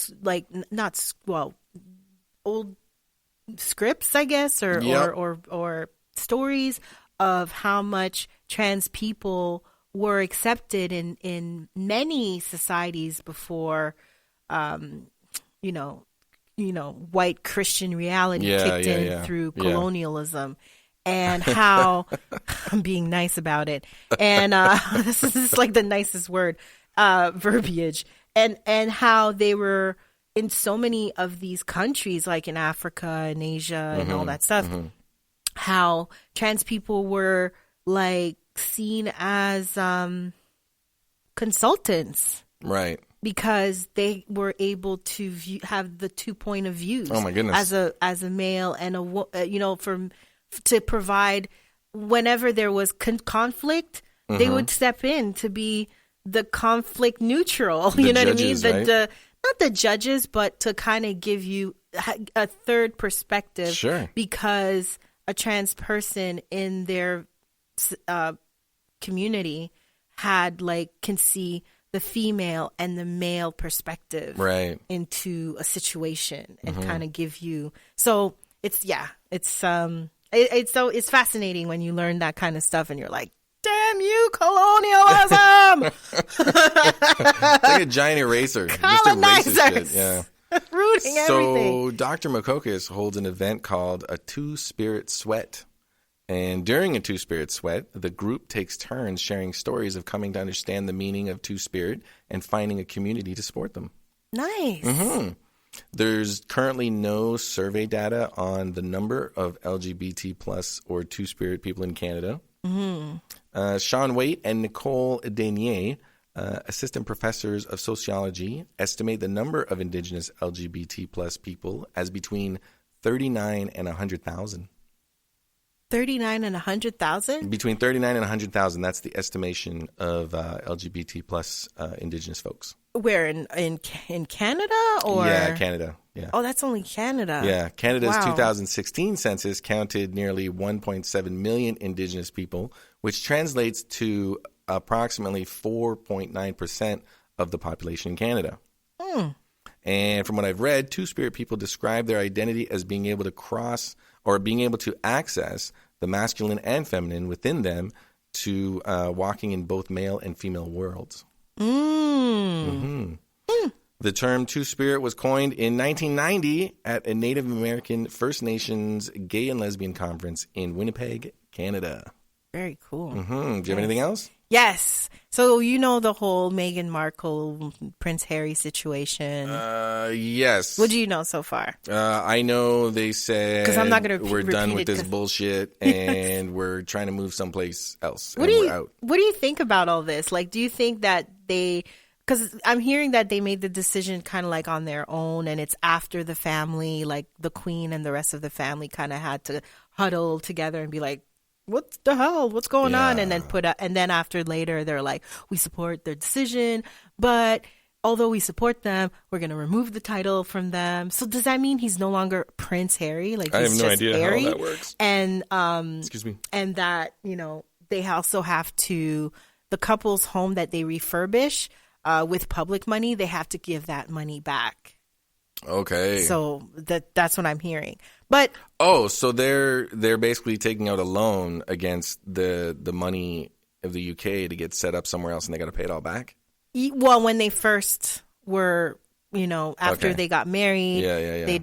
scripts, I guess, or Yep. or stories of how much trans people were accepted in many societies before, white Christian reality kicked in through Yeah. colonialism. And how I'm being nice about it, and this is like the nicest word, verbiage, and how they were in so many of these countries, like in Africa and Asia and all that stuff, how trans people were like seen as consultants Right. because they were able to have the 2 point of views. Oh, my goodness. As a male and to provide whenever there was conflict, they would step in to be the conflict neutral. The you know judges, what I mean? right? Not the judges, but to kind of give you a third perspective. Sure. Because a trans person in their community can see the female and the male perspective Right. into a situation and kind of give you. So it's fascinating when you learn that kind of stuff and you're like, damn you, colonialism! It's like a giant eraser. Just erase Colonizers! shit. Yeah. Rooting everything. So Dr. Makokis holds an event called a Two-Spirit Sweat. And during a Two-Spirit Sweat, the group takes turns sharing stories of coming to understand the meaning of Two-Spirit and finding a community to support them. Nice. There's currently no survey data on the number of LGBT plus or Two-Spirit people in Canada. Sean Waite and Nicole Denier, assistant professors of sociology, estimate the number of Indigenous LGBT plus people as between 39 and 100,000. 39 and 100,000? Between 39 and 100,000, that's the estimation of LGBT plus Indigenous folks. Where, in Canada? Or? Yeah, Canada. Yeah. Oh, that's only Canada. Yeah, Canada's Wow. 2016 census counted nearly 1.7 million Indigenous people, which translates to approximately 4.9% of the population in Canada. And from what I've read, Two-Spirit people describe their identity as being able to cross or being able to access the masculine and feminine within them to walking in both male and female worlds. The term Two-Spirit was coined in 1990 at a Native American First Nations gay and lesbian conference in Winnipeg, Canada. Very cool. Do you have anything else? Yes. So you know the whole Meghan Markle, Prince Harry situation. Yes. What do you know so far? I know they said 'Cause I'm not gonna we're repeat done it with this 'cause- and and we're trying to move someplace else. What and do we're out. What do you think about all this? Like, do you think that they? Because I'm hearing that they made the decision kind of like on their own, and it's after the family, like the Queen and the rest of the family, kind of had to huddle together and be like, "What the hell? What's going on?" And then and then after later, they're like, "We support their decision, but although we support them, we're going to remove the title from them." So does that mean he's no longer Prince Harry? Like, I he's have no just idea Harry? how that works. And Excuse me. and that, you know, they also have to, the couple's home that they refurbish with public money, they have to give that money back. Okay. So that's what I'm hearing. But So they're basically taking out a loan against the money of the UK to get set up somewhere else, and they got to pay it all back. well, when they first were, you know, after Okay. they got married, Yeah. they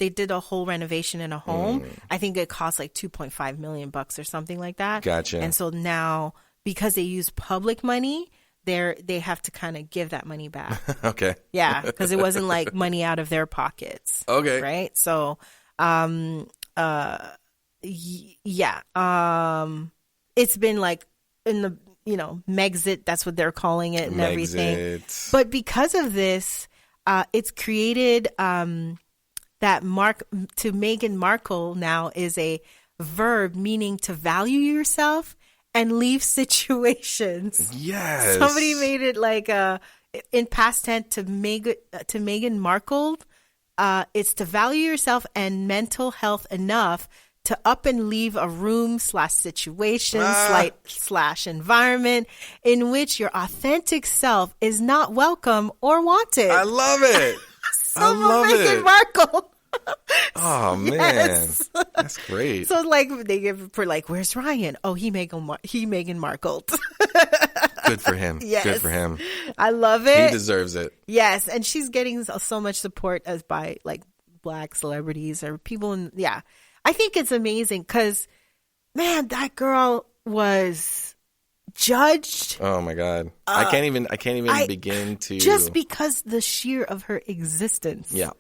did a whole renovation in a home. I think it cost like $2.5 million or something like that. Gotcha. And so now, because they use public money, they have to kind of give that money back. Okay. Yeah, because it wasn't like money out of their pockets. Okay. Right? So, it's been like in the, you know, Megxit, that's what they're calling it and everything. Megxit. But because of this, it's created to Meghan Markle now is a verb meaning to value yourself and leave situations. Yes. Somebody made it like in past tense to Meghan Markle. It's to value yourself and mental health enough to up and leave a room / situation / environment in which your authentic self is not welcome or wanted. I love it. I love Meghan it. Markle. Oh man, Yes. that's great. So like they give for like, where's Ryan? Oh, he Meghan Markle. Good for him. Yes. Good for him. I love He it. deserves it. Yes, and she's getting so much support as by like Black celebrities or people in, yeah. I think it's amazing because, man, that girl was judged Oh my God, I can't even begin to just because the sheer of her existence. Yeah.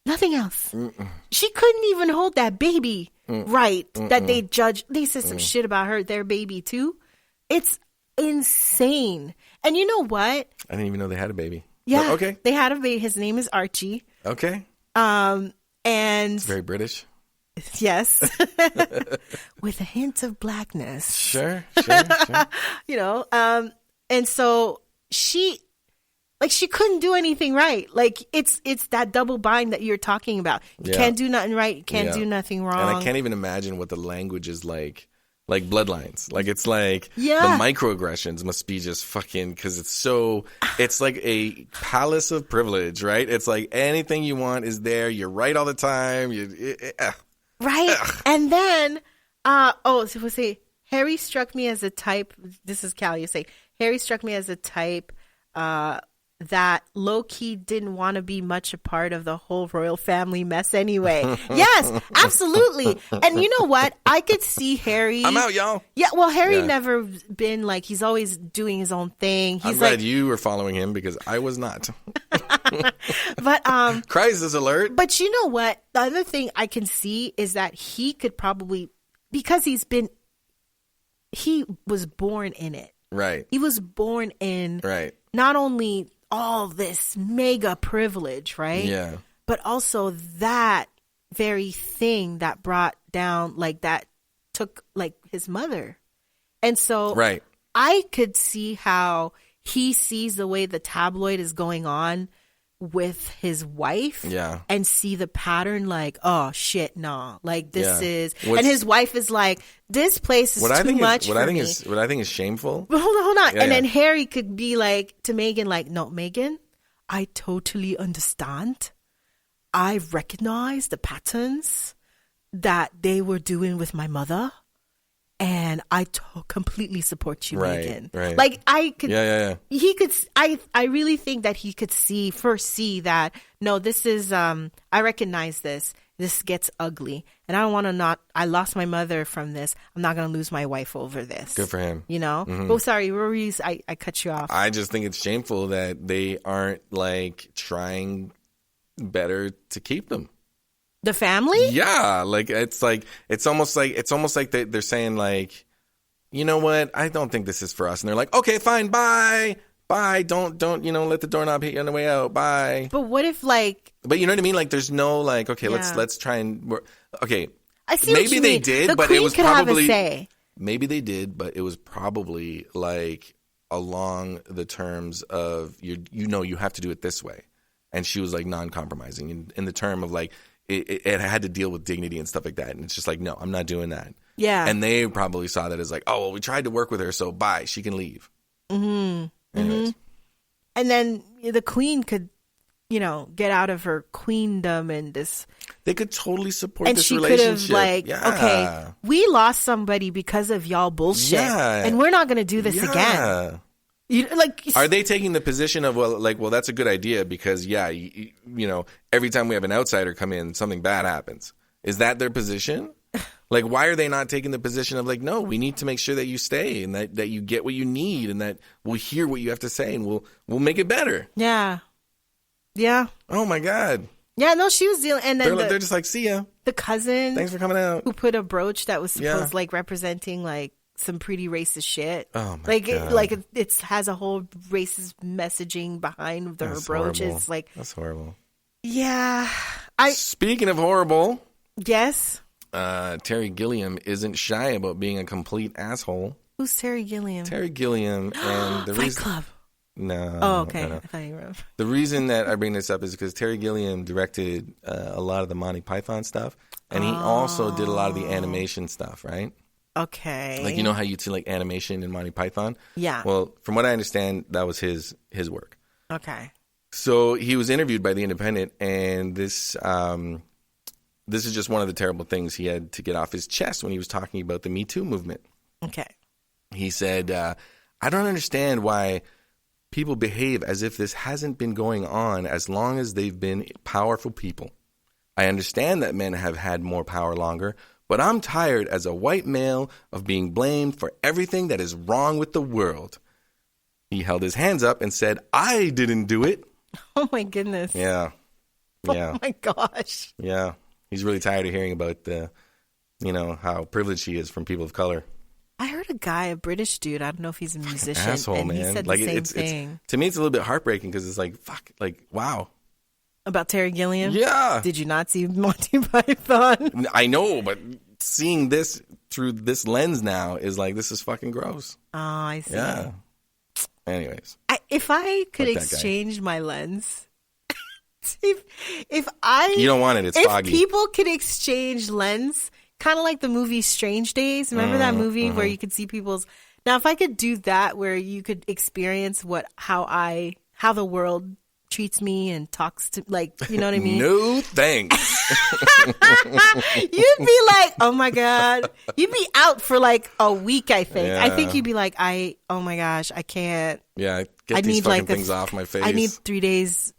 Nothing else. She couldn't even hold that baby right that they judged. They said some shit about her, their baby too. It's insane. And you know what? I didn't even know they had a baby. Yeah. But okay. They had a baby. His name is Archie. Okay. And Very British. yes, with a hint of blackness. Sure. You know, and so she couldn't do anything right. Like it's that double bind that you're talking about. You can't do nothing right. You can't do nothing wrong. And I can't even imagine what the language is like bloodlines. Like it's like Yeah. the microaggressions must be just fucking, because it's like a palace of privilege, right? It's like anything you want is there. You're right all the time. Right. And then, so we'll say, Harry struck me as a type. This is Callie. You say, Harry struck me as a type that low key didn't want to be much a part of the whole royal family mess anyway. Yes, absolutely. And you know what? I could see Harry. I'm out, y'all. Yeah, well, Harry Yeah. never been like, he's always doing his own thing. I'm He's glad like, you were following him because I was not. but Crisis alert. But you know what? The other thing I can see is that he could probably, because he was born in it. Right. He was born in Right. not only all this mega privilege, right? Yeah. But also that very thing that brought down, like that took like his mother. And so Right. I could see how he sees the way the tabloid is going on with his wife, Yeah. and see the pattern like, oh shit, nah, like this Yeah. is, What's- and his wife is like, this place is too much for me. What I think is shameful. But hold on. Yeah, And then yeah. Harry could be like to Meghan, like, no, Meghan, I totally understand. I recognize the patterns that they were doing with my mother. And I completely support you, Right, Megan. right. Like I could, Yeah. he could. I really think that he could see that no, this is. I recognize this. This gets ugly, and I don't want to not. I lost my mother from this. I'm not going to lose my wife over this. Good for him. You know. Oh, sorry, Rory. I cut you off. I just think it's shameful that they aren't like trying better to keep them. The family. Yeah, like it's almost like they're saying like, you know what? I don't think this is for us, and they're like, okay, fine, bye. Don't let the doorknob hit you on the way out. Bye. But what if like? But you know what I mean? Like, there's no like, okay, Yeah. let's try and work. Okay, I see what maybe you they mean. did, the but queen it was could probably have a say. maybe they did, but it was probably like along the terms of you have to do it this way, and she was like non-compromising in the term of like it had to deal with dignity and stuff like that, and it's just like, no, I'm not doing that. Yeah. And they probably saw that as like, oh well, we tried to work with her, so bye, she can leave. Anyways. And then the queen could, get out of her queendom and this. They could totally support And this she could relationship. have like, Yeah. okay, we lost somebody because of y'all bullshit, Yeah. and we're not going to do this again. Are they taking the position of well, that's a good idea because every time we have an outsider come in, something bad happens. Is that their position? Like, why are they not taking the position of like, no, we need to make sure that you stay and that you get what you need and that we'll hear what you have to say and we'll make it better. Yeah. Oh my God. Yeah. No, she was dealing, and then They're just like, see ya. the cousin Thanks for coming out. who put a brooch that was supposed Yeah. like representing like some pretty racist shit. Oh my God. It has a whole racist messaging behind her That's brooch. horrible. It's like, That's horrible. yeah, Speaking of horrible, yes. Terry Gilliam isn't shy about being a complete asshole. Who's Terry Gilliam? Terry Gilliam and the Fight reason. Club. No. Oh, okay. no. I thought you were. The reason that I bring this up is because Terry Gilliam directed a lot of the Monty Python stuff, and he also did a lot of the animation stuff, right? Okay. Like, you know how you'd see like animation in Monty Python? Yeah. Well, from what I understand, that was his work. Okay. So he was interviewed by The Independent, and this is just one of the terrible things he had to get off his chest when he was talking about the Me Too movement. Okay. He said, I don't understand why people behave as if this hasn't been going on as long as they've been powerful people. I understand that men have had more power longer, but I'm tired as a white male of being blamed for everything that is wrong with the world. He held his hands up and said, I didn't do it. Oh my goodness. Yeah. Yeah. Oh my gosh. Yeah. He's really tired of hearing about how privileged he is from people of color. I heard a British dude. I don't know if he's a musician. Asshole, and man. he said like the same it's thing to me, it's a little bit heartbreaking because it's like, fuck, like, wow. about Terry Gilliam. Yeah. Did you not see Monty Python? I know, but seeing this through this lens now is like, this is fucking gross. Oh, I see. Yeah. Anyways. If I could Fuck that guy. exchange my lens, if I You don't want it. It's if foggy. people could exchange lens, kind of like the movie Strange Days. Remember that movie where you could see people's. Now, if I could do that, where you could experience how the world treats me and talks to, like, you know what I mean? No thanks. You'd be like, oh my God. You'd be out for like a week, I think. I think Yeah. you'd be like, oh my gosh, I can't. Yeah, get I these need fucking like things off my face. I need 3 days.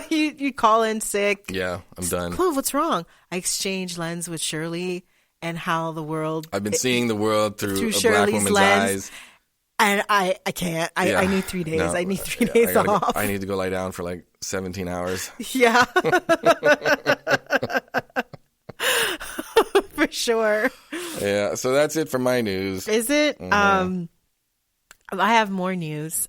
you call in sick. Yeah, I'm done. Clove, what's wrong? I exchanged lens with Shirley and how the world. I've been seeing the world through a black Shirley's woman's lens. eyes. And I can't. I Yeah. need 3 days. No, I need 3 yeah, days I gotta off. I need to go lie down for like 17 hours. Yeah. For sure. Yeah, so that's it for my news. Is it? I have more news.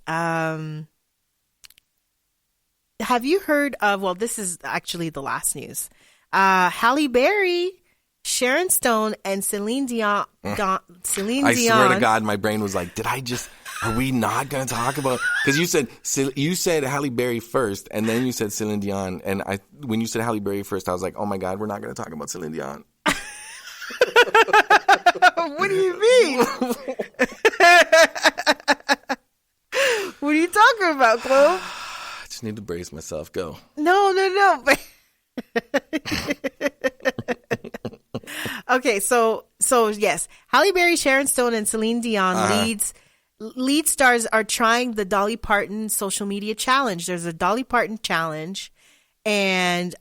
Have you heard of, well, this is actually the last news. Halle Berry, Sharon Stone, and Celine Dion. I swear to God, my brain was like, are we not going to talk about, because you said Halle Berry first, and then you said Celine Dion, and when you said Halle Berry first, I was like, oh my God, we're not going to talk about Celine Dion. What do you mean? What are you talking about, Chloe? I just need to brace myself. Go. No. Okay, so yes, Halle Berry, Sharon Stone, and Celine Dion lead stars are trying the Dolly Parton social media challenge. There's a Dolly Parton challenge, and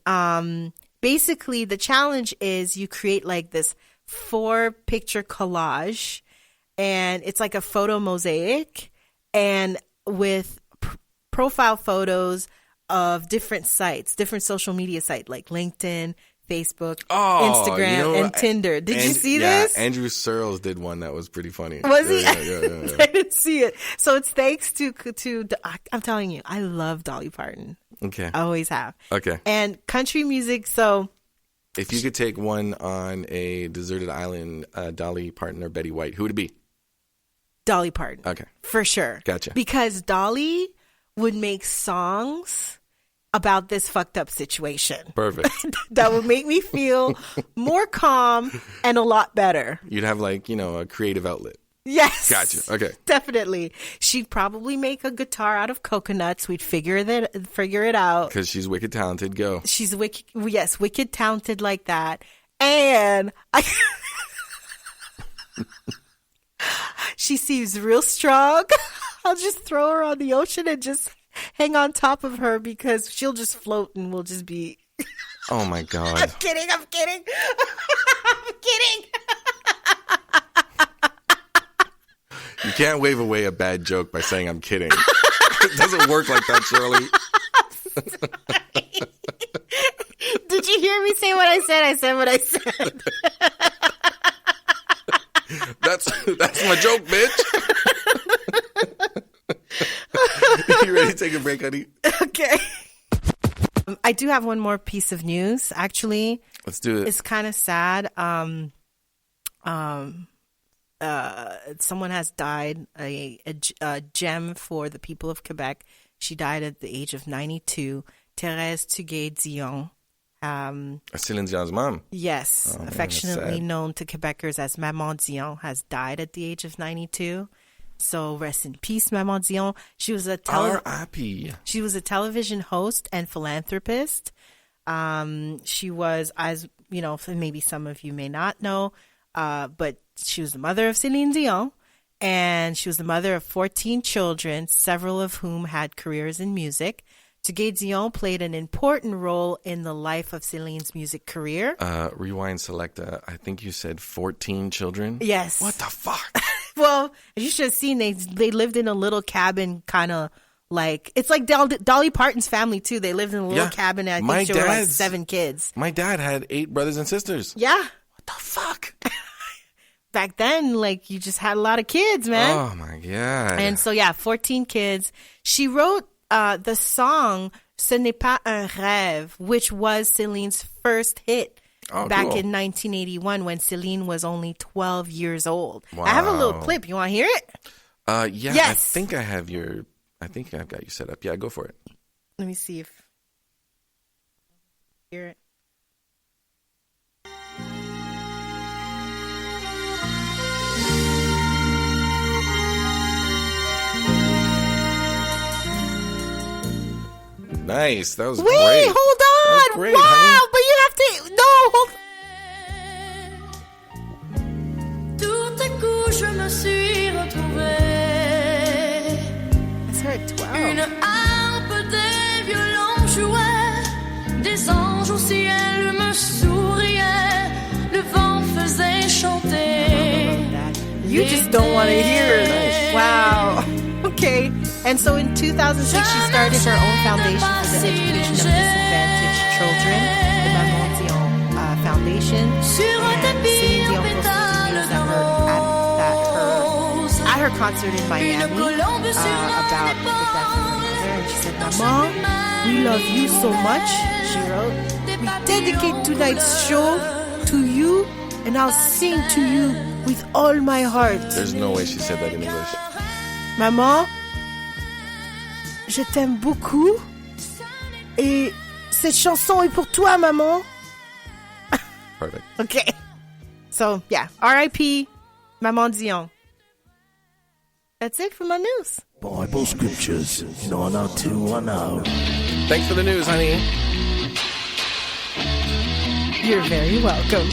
basically the challenge is you create like this 4-picture collage, and it's like a photo mosaic, and with profile photos of different sites, different social media sites like LinkedIn, Facebook, Instagram, and Tinder. Did you see this? Andrew Searles did one that was pretty funny. Was he? Yeah. I didn't see it. So it's thanks to I'm telling you, I love Dolly Parton. Okay. I always have. Okay. And country music, so if you could take one on a deserted island, Dolly Parton or Betty White, who would it be? Dolly Parton. Okay. For sure. Gotcha. Because Dolly would make songs about this fucked up situation. Perfect. That would make me feel more calm and a lot better. You'd have like, a creative outlet. Yes. Gotcha. Okay. Definitely. She'd probably make a guitar out of coconuts. We'd figure it out. Because she's wicked talented. Go. She's wicked talented like that. And she seems real strong. I'll just throw her on the ocean and just hang on top of her because she'll just float and we'll just be. Oh my God. I'm kidding. I'm kidding. You can't wave away a bad joke by saying I'm kidding. It doesn't work like that, Shirley. Did you hear me say what I said? I said what I said. That's my joke, bitch. You ready to take a break, honey? Okay. I do have one more piece of news, actually. Let's do it. It's kind of sad. Someone has died, a gem for the people of Quebec. She died at the age of 92. Thérèse Tuguay-Dion. Céline Dion's mom. Yes. Oh, man, affectionately known to Quebecers as Maman Dion, has died at the age of 92. So rest in peace, Maman Dion. She was a R.I.P. She was a television host and philanthropist. She was, as you know, maybe some of you may not know, but she was the mother of Celine Dion, and she was the mother of 14 children, several of whom had careers in music. Tuguay-Dion played an important role in the life of Celine's music career. Rewind, select. I think you said 14 children. Yes. What the fuck? Well, you should have seen they lived in a little cabin, kind of like it's like Dolly Parton's family too. They lived in a little cabin. And I think there were like 7 kids. My dad had 8 brothers and sisters. Yeah. What the fuck? Back then, like you just had a lot of kids, man. Oh my God. And so 14 kids. She wrote the song "Ce n'est pas un rêve," which was Celine's first hit. Back in 1981 when Celine was only 12 years old. Wow. I have a little clip. You want to hear it? Yeah. Yes. I think I've got you set up. Yeah, go for it. Let me see if hear it. Nice. That was Wait, great. hold on. That was great, wow, honey. but you have to. No, hold. Tout à coup, je me suis retrouvée. That's her at 12. Une harpe, des violons jouaient, des anges au ciel me souriaient, le vent faisait chanter. You just don't want to hear it. Wow. Okay. And so in 2006, she started her own foundation for the education of disadvantaged children, the Maman Dion Foundation. And Celine Dion posted videos at her concert in Miami about the death of her mother. And she said, "Maman, we love you so much," she wrote. "We dedicate tonight's show to you, and I'll sing to you with all my heart." There's no way she said that in English. Maman, je t'aime beaucoup. Et cette chanson est pour toi, maman. Perfect. Okay. So, yeah. R.I.P. Maman Dion. That's it for my news. Bible Scriptures 90210. Thanks for the news, honey. You're very welcome.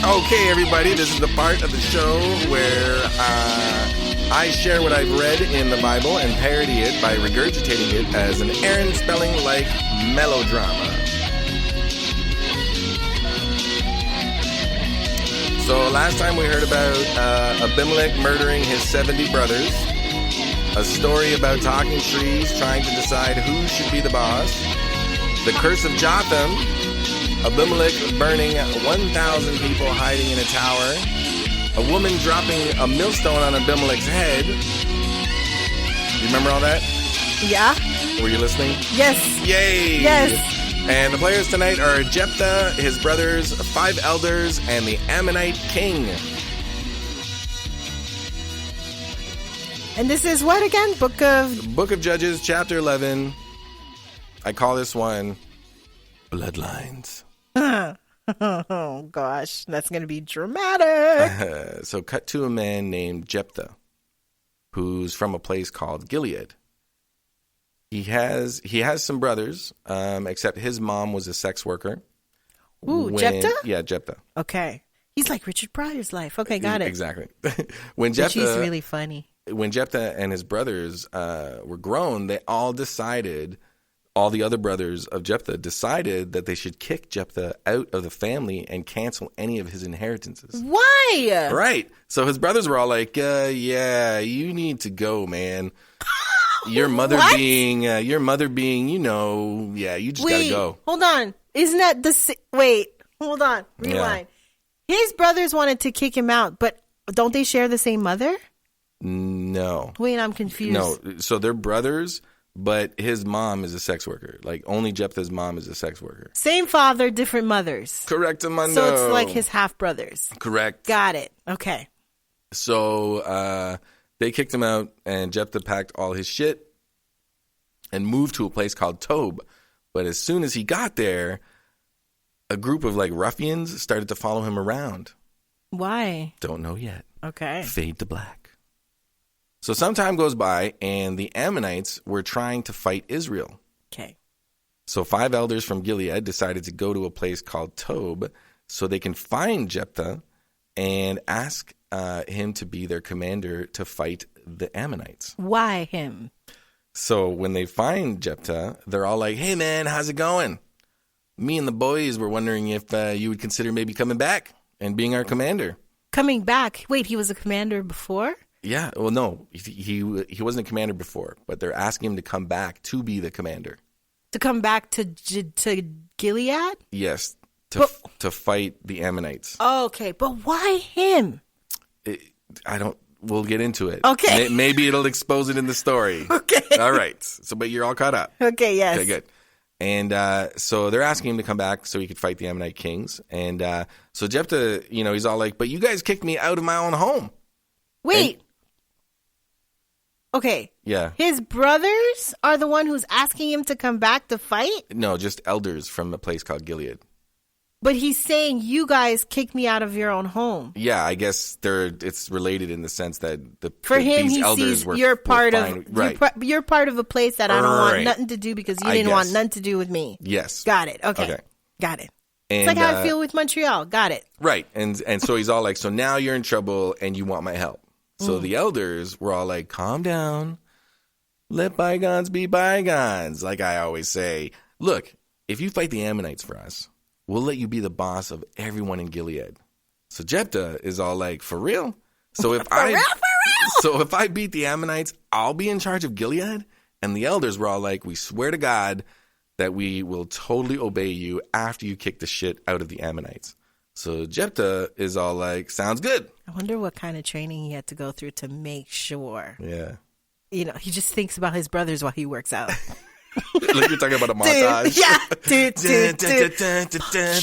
Okay, everybody, this is the part of the show where I share what I've read in the Bible and parody it by regurgitating it as an Aaron Spelling-like melodrama. So last time we heard about Abimelech murdering his 70 brothers, a story about talking trees trying to decide who should be the boss, the curse of Jotham, Abimelech burning 1,000 people hiding in a tower, a woman dropping a millstone on Abimelech's head. You remember all that? Yeah? Were you listening? Yes. Yay! Yes. And the players tonight are Jephthah, his brothers, 5 elders, and the Ammonite king. And this is what again? Book of Judges, chapter 11. I call this one Bloodlines. Oh gosh, that's gonna be dramatic. So cut to a man named Jephthah, who's from a place called Gilead. He has some brothers, except his mom was a sex worker. Ooh, Jephthah? Yeah, Jephthah. Okay. He's like Richard Pryor's life. Okay, got it. Exactly. But she's really funny. When Jephthah and his brothers were grown, they all the other brothers of Jephthah decided that they should kick Jephthah out of the family and cancel any of his inheritances. Why? Right. So his brothers were all like, yeah, you need to go, man. Your mother being, you just gotta go. Hold on. Isn't that wait, hold on. Rewind. Yeah. His brothers wanted to kick him out, but don't they share the same mother? No. Wait, I'm confused. No. So they're brothers, but his mom is a sex worker. Like, only Jephthah's mom is a sex worker. Same father, different mothers. Correct, Amundo. So it's like his half-brothers. Correct. Got it. Okay. So they kicked him out, and Jephthah packed all his shit and moved to a place called Tob. But as soon as he got there, a group of, like, ruffians started to follow him around. Why? Don't know yet. Okay. Fade to black. So some time goes by, and the Ammonites were trying to fight Israel. Okay. So 5 elders from Gilead decided to go to a place called Tob so they can find Jephthah and ask him to be their commander to fight the Ammonites. Why him? So when they find Jephthah, they're all like, hey, man, how's it going? Me and the boys were wondering if you would consider maybe coming back and being our commander. Coming back? Wait, he was a commander before? Yeah, well, no, he wasn't a commander before, but they're asking him to come back to be the commander. To come back to Gilead? Yes, to fight the Ammonites. Oh, okay, but why him? We'll get into it. Okay. Maybe it'll expose it in the story. Okay. All right. So, but you're all caught up. Okay, yes. Okay, good. And so they're asking him to come back so he could fight the Ammonite kings. And so Jephthah, he's all like, but you guys kicked me out of my own home. Wait. Okay. Yeah. His brothers are the one who's asking him to come back to fight? No, just elders from a place called Gilead. But he's saying you guys kicked me out of your own home. Yeah, I guess it's related in the sense that these elders sees were you're part of right. You're part of a place that I don't want nothing to do because you didn't want nothing to do with me. Yes. Got it. Okay. Got it. And, it's like how I feel with Montreal. Got it. Right. And so he's all like, so now you're in trouble and you want my help. So the elders were all like, calm down. Let bygones be bygones. Like I always say, look, if you fight the Ammonites for us, we'll let you be the boss of everyone in Gilead. So Jephthah is all like, for real? So if So if I beat the Ammonites, I'll be in charge of Gilead? And the elders were all like, we swear to God that we will totally obey you after you kick the shit out of the Ammonites. So Jephthah is all like, sounds good. I wonder what kind of training he had to go through to make sure. Yeah. He just thinks about his brothers while he works out. Like you're talking about a montage.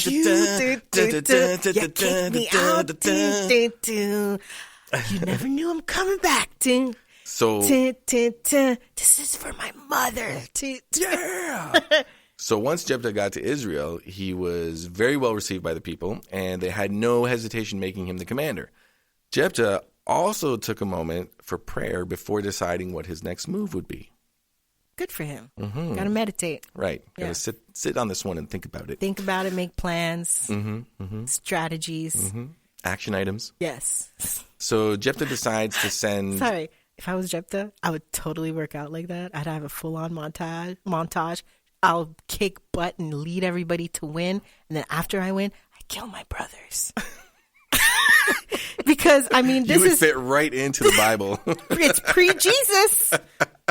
You kicked me out. You never knew I'm coming back. So this is for my mother. Yeah. So once Jephthah got to Israel, he was very well received by the people, and they had no hesitation making him the commander. Jephthah also took a moment for prayer before deciding what his next move would be. Good for him. Got to meditate. Right. Yeah. Got to sit on this one and think about it. Think about it, make plans, strategies. Action items. Yes. So Jephthah decides to send... Sorry. If I was Jephthah, I would totally work out like that. I'd have a full-on montage. I'll kick butt and lead everybody to win. And then after I win, I kill my brothers. Because, I mean, this you would is... fit right into the Bible. It's pre-Jesus.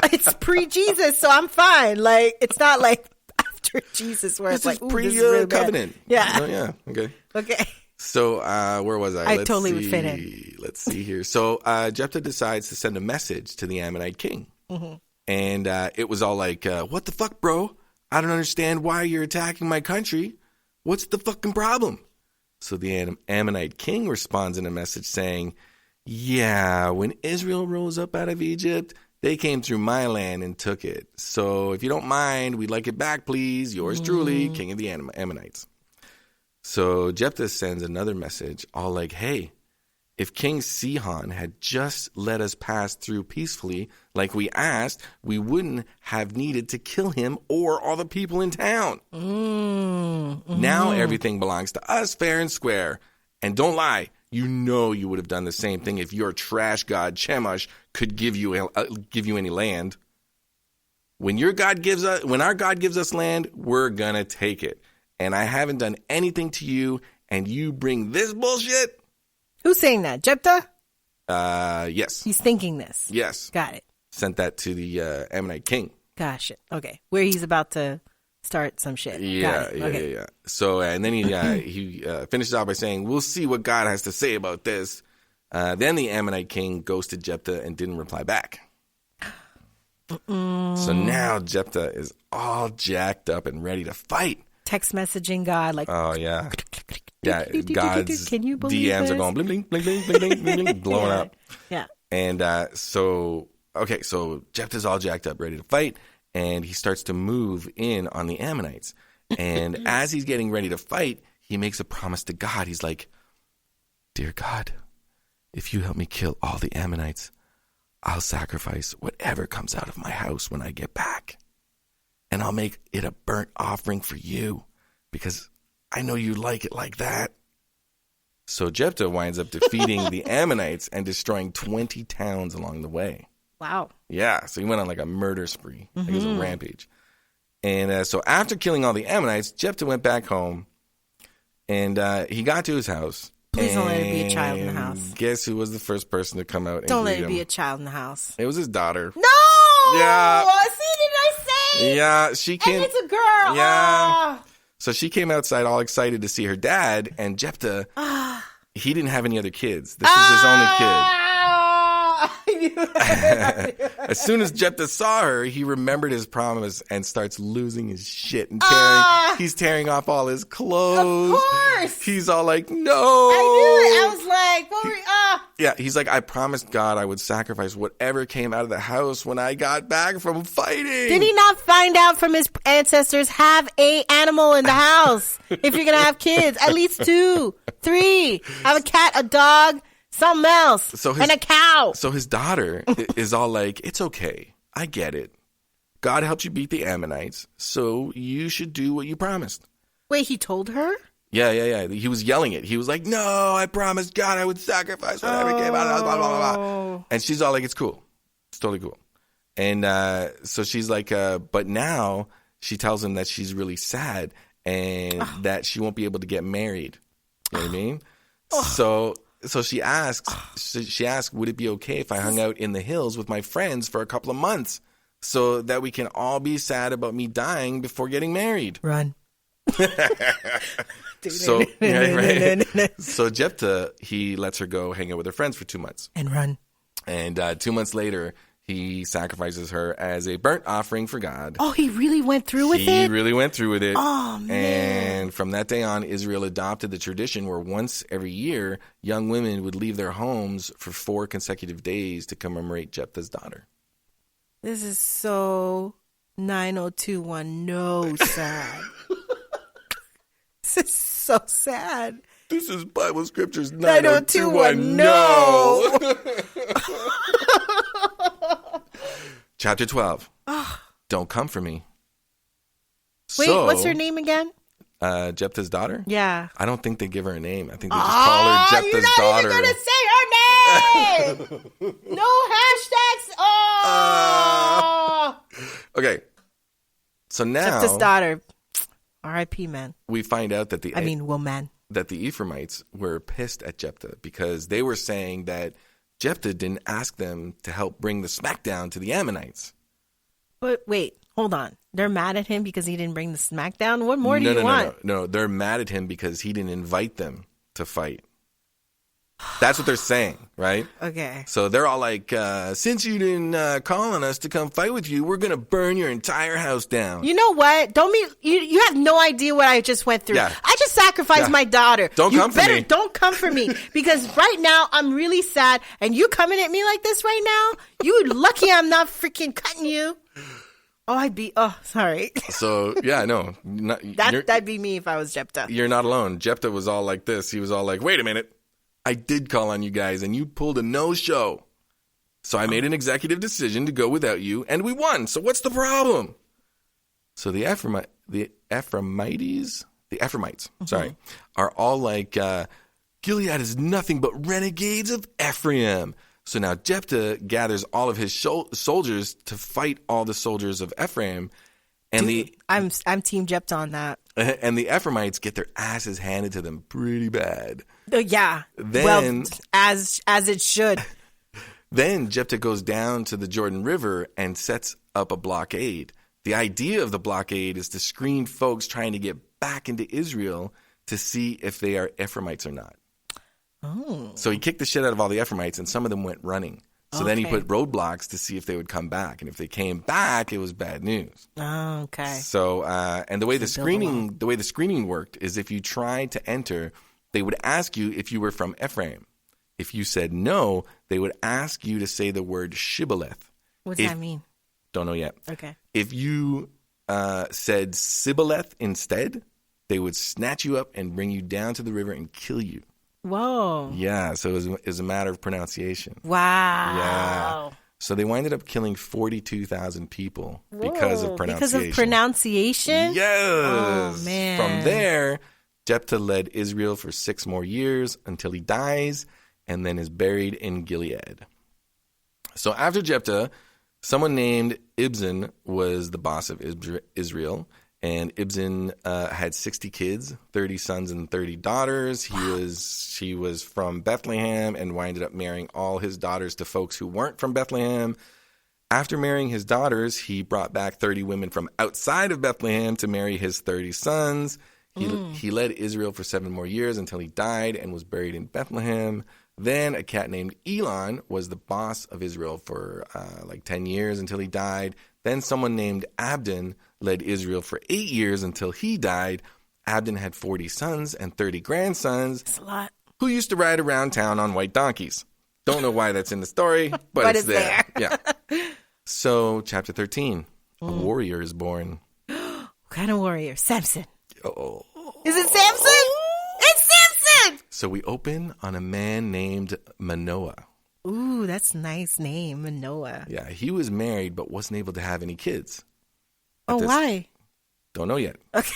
It's pre-Jesus, so I'm fine. Like, it's not like after Jesus where This it's is like, ooh, this is really bad. pre-covenant. Yeah. Oh, yeah. Okay. Okay. So where was I? I totally would fit in. Let's see here. So Jephthah decides to send a message to the Ammonite king. And it was all like, what the fuck, bro? I don't understand why you're attacking my country. What's the fucking problem? So the Ammonite king responds in a message saying, yeah, when Israel rose up out of Egypt, they came through my land and took it. So if you don't mind, we'd like it back, please. Yours truly, king of the Ammonites. So Jephthah sends another message, all like, hey, if King Sihon had just let us pass through peacefully like we asked, we wouldn't have needed to kill him or all the people in town. Now everything belongs to us fair and square. And don't lie, you know you would have done the same thing if your trash god Chemosh could give you any land. When our God gives us land, we're gonna take it. And I haven't done anything to you, and you bring this bullshit? Who's saying that? Jephthah? Yes. He's thinking this. Yes. Got it. Sent that to the Ammonite king. Gosh. Okay. Where he's about to start some shit. Yeah. So, and then he finishes out by saying, we'll see what God has to say about this. Then the Ammonite king ghosted Jephthah and didn't reply back. So now Jephthah is all jacked up and ready to fight. Text messaging God like, oh yeah, yeah. God's can you believe DMs this? are going bling bling bling bling bling bling bling, bling blowing up. Yeah. And so Jephthah's all jacked up, ready to fight, and he starts to move in on the Ammonites. And as he's getting ready to fight, he makes a promise to God. He's like, "Dear God, if you help me kill all the Ammonites, I'll sacrifice whatever comes out of my house when I get back. And I'll make it a burnt offering for you, because I know you like it like that." So Jephthah winds up defeating the Ammonites and destroying 20 towns along the way. Wow. Yeah, so he went on like a murder spree. Like it was a rampage. And so after killing all the Ammonites, Jephthah went back home, and he got to his house. Please don't let it be a child in the house. Guess who was the first person to come out and Don't greet let it him? be a child in the house. It was his daughter. No! Yeah. See, did I say? Yeah, she came. And it's a girl. Yeah. Oh. So she came outside all excited to see her dad, and Jephthah, he didn't have any other kids. This was his only kid. As soon as Jephthah saw her, he remembered his promise and starts losing his shit and he's tearing off all his clothes. Of course. He's all like, no. I knew it. I was like, what were you? Yeah, he's like, I promised God I would sacrifice whatever came out of the house when I got back from fighting. Did he not find out from his ancestors, have a animal in the house? If you're going to have kids, at least 2, 3. Have a cat, a dog, something else, and a cow. So his daughter is all like, it's okay. I get it. God helped you beat the Ammonites, so you should do what you promised. Wait, he told her? Yeah. He was yelling it. He was like, no, I promised God I would sacrifice whatever came out of the house, blah, blah, blah, blah. And she's all like, it's cool. It's totally cool. And so she's like, but now she tells him that she's really sad and that she won't be able to get married. You know what I mean? So she asks, would it be okay if I hung out in the hills with my friends for a couple of months so that we can all be sad about me dying before getting married? Run. So, yeah, right. So Jephthah, he lets her go hang out with her friends for 2 months. And run. And 2 months later, he sacrifices her as a burnt offering for God. Oh, he really went through with it? He really went through with it. Oh, man. And from that day on, Israel adopted the tradition where once every year, young women would leave their homes for 4 consecutive days to commemorate Jephthah's daughter. This is so 9021 sad. This is so sad. This is Bible Scriptures 90210. 90210. No. Chapter 12. Don't come for me. Wait, So, what's her name again? Jephthah's daughter? Yeah. I don't think they give her a name. I think they just call her Jephthah's daughter. You're not even going to say her name. No hashtags. Oh. Okay. So now Jephthah's daughter. R.I.P. man. we find out that woman. that the Ephraimites were pissed at Jephthah because they were saying that Jephthah didn't ask them to help bring the smackdown to the Ammonites. But wait, hold on. They're mad at him because he didn't bring the smackdown? What more do you want? No. They're mad at him because he didn't invite them to fight. That's what they're saying, right? Okay. So they're all like, since you didn't call on us to come fight with you, we're going to burn your entire house down. You know what? You have no idea what I just went through. Yeah. I just sacrificed my daughter. Don't come for me. Don't come for me. Because right now I'm really sad and you coming at me like this right now? You lucky I'm not freaking cutting you. Sorry. So, yeah, no. That'd be me if I was Jephthah. You're not alone. Jephthah was all like this. He was all like, wait a minute. I did call on you guys, and you pulled a no-show. So I made an executive decision to go without you, and we won. So what's the problem? So the Ephraimites, are all like, Gilead is nothing but renegades of Ephraim. So now Jephthah gathers all of his soldiers to fight all the soldiers of Ephraim. And I'm Team Jephthah on that. And the Ephraimites get their asses handed to them pretty bad. Yeah. Then, as it should. Then Jephthah goes down to the Jordan River and sets up a blockade. The idea of the blockade is to screen folks trying to get back into Israel to see if they are Ephraimites or not. Oh. So he kicked the shit out of all the Ephraimites, and some of them went running. So then he put roadblocks to see if they would come back. And if they came back, it was bad news. Oh, okay. So, and the way the screening worked is if you tried to enter, they would ask you if you were from Ephraim. If you said no, they would ask you to say the word Shibboleth. What does that mean? Don't know yet. Okay. If you said Sibboleth instead, they would snatch you up and bring you down to the river and kill you. Whoa. Yeah, so it was a matter of pronunciation. Wow. Yeah. So they winded up killing 42,000 people because of pronunciation. Because of pronunciation? Yes. Oh, man. From there, Jephthah led Israel for 6 more years until he dies and then is buried in Gilead. So after Jephthah, someone named Ibzan was the boss of Israel. And Ibzan had 60 kids, 30 sons and 30 daughters. She was from Bethlehem and winded up marrying all his daughters to folks who weren't from Bethlehem. After marrying his daughters, he brought back 30 women from outside of Bethlehem to marry his 30 sons. He led Israel for 7 more years until he died and was buried in Bethlehem. Then a cat named Elon was the boss of Israel for 10 years until he died. Then someone named Abdon led Israel for 8 years until he died. Abdon had 40 sons and 30 grandsons. That's a lot. Who used to ride around town on white donkeys. Don't know why that's in the story, but it's there. Yeah. So, chapter 13, a warrior is born. What kind of warrior? Samson. Oh. Is it Samson? It's Samson! So we open on a man named Manoah. Ooh, that's a nice name, Manoah. Yeah, he was married but wasn't able to have any kids. Why? Don't know yet. Okay.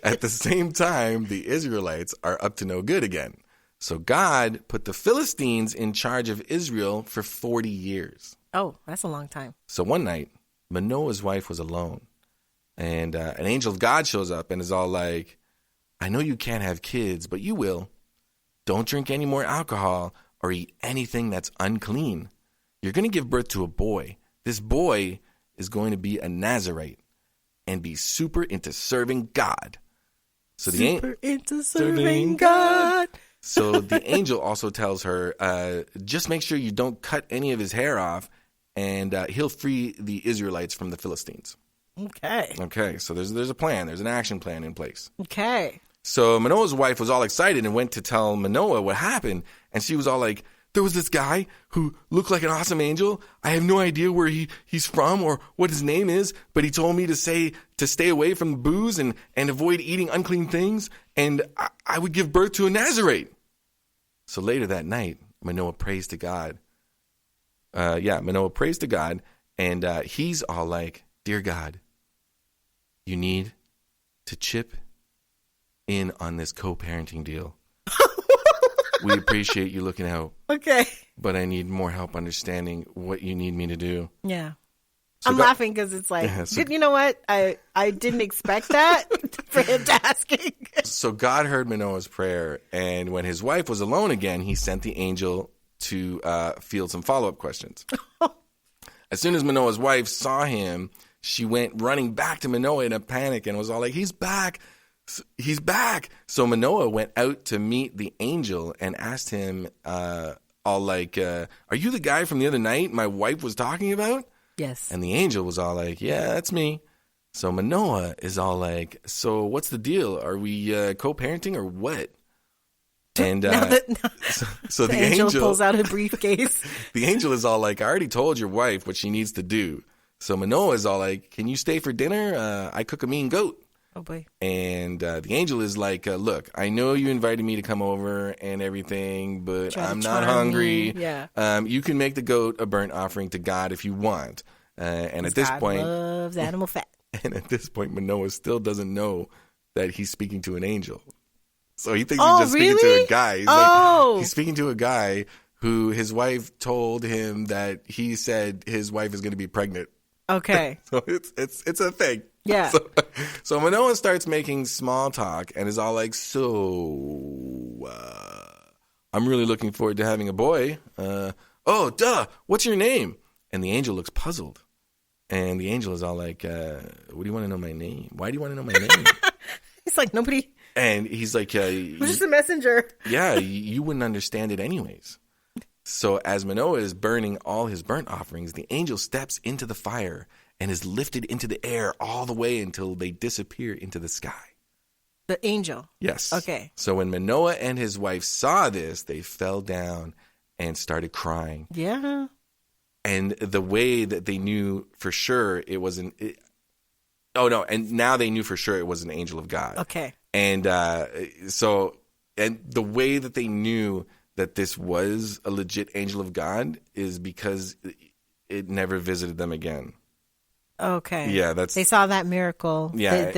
At the same time, the Israelites are up to no good again. So God put the Philistines in charge of Israel for 40 years. Oh, that's a long time. So one night, Manoah's wife was alone. And an angel of God shows up and is all like, I know you can't have kids, but you will. Don't drink any more alcohol or eat anything that's unclean. You're going to give birth to a boy. This boy is going to be a Nazarite and be super into serving God. So into serving God. So the angel also tells her, just make sure you don't cut any of his hair off, and he'll free the Israelites from the Philistines. Okay, so there's a plan. There's an action plan in place. Okay. So Manoah's wife was all excited and went to tell Manoah what happened, and she was all like, there was this guy who looked like an awesome angel. I have no idea where he's from or what his name is, but he told me to stay away from booze and avoid eating unclean things, and I would give birth to a Nazarite. So later that night, Manoah prays to God. Manoah prays to God, and he's all like, "Dear God, you need to chip in on this co-parenting deal. We appreciate you looking out. Okay. But I need more help understanding what you need me to do." Yeah. So I'm laughing because it's like, you know what? I didn't expect that for him to asking. So God heard Manoah's prayer, and when his wife was alone again, he sent the angel to field some follow-up questions. As soon as Manoah's wife saw him, she went running back to Manoah in a panic and was all like, "He's back. He's back." So Manoah went out to meet the angel and asked him all like, "Are you the guy from the other night my wife was talking about?" Yes. And the angel was all like, "Yeah, that's me." So Manoah is all like, "So what's the deal? Are we co-parenting or what?" And so the angel pulls out a briefcase. The angel is all like, "I already told your wife what she needs to do." So Manoah is all like, "Can you stay for dinner? I cook a mean goat." Oh, boy. And the angel is like, "Look, I know you invited me to come over and everything, but I'm not hungry. Yeah. You can make the goat a burnt offering to God if you want." And at this God point, loves animal fat. And at this point, Manoah still doesn't know that he's speaking to an angel. So he thinks he's just speaking to a guy. He's speaking to a guy who his wife told him that he said his wife is going to be pregnant. Okay. So it's a thing. Yeah. So Manoah starts making small talk and is all like, "So, I'm really looking forward to having a boy. What's your name?" And the angel looks puzzled. And the angel is all like, "What do you want to know my name? Why do you want to know my name?" He's like, "Nobody." And he's like, "I'm just a messenger." "Yeah, you wouldn't understand it anyways." So as Manoah is burning all his burnt offerings, the angel steps into the fire and is lifted into the air all the way until they disappear into the sky. The angel? Yes. Okay. So when Manoah and his wife saw this, they fell down and started crying. Yeah. And the way that they knew for sure it wasn't... and now they knew for sure it was an angel of God. Okay. And and the way that they knew that this was a legit angel of God is because it never visited them again. Okay. Yeah, they saw that miracle. Yeah.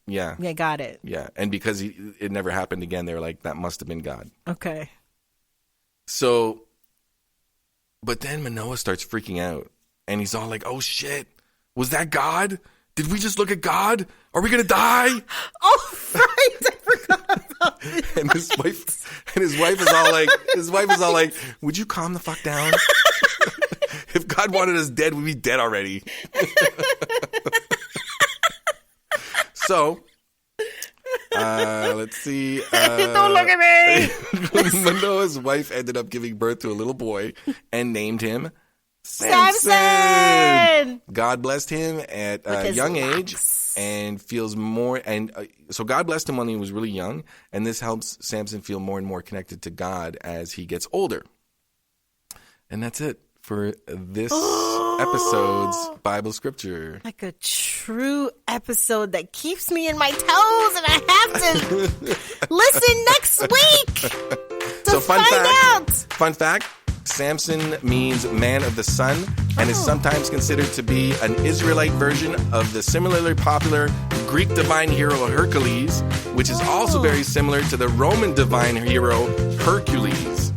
Yeah, got it. Yeah, and because it never happened again, they were like, that must have been God. Okay. So, but then Manoah starts freaking out, and he's all like, "Oh shit, was that God? Did we just look at God? Are we gonna die?" Oh, right, I forgot about it. And his wife is all like, "Would you calm the fuck down? If God wanted us dead, we'd be dead already." So, let's see. Don't look at me. Manoah's wife ended up giving birth to a little boy and named him Samson. God blessed him at a young age and feels more. And so God blessed him when he was really young. And this helps Samson feel more and more connected to God as he gets older. And that's it for this episode's Bible scripture. Like a true episode that keeps me in my toes, and I have to listen next week to find out. Fun fact, Samson means man of the sun and is sometimes considered to be an Israelite version of the similarly popular Greek divine hero Hercules, which is also very similar to the Roman divine hero Hercules.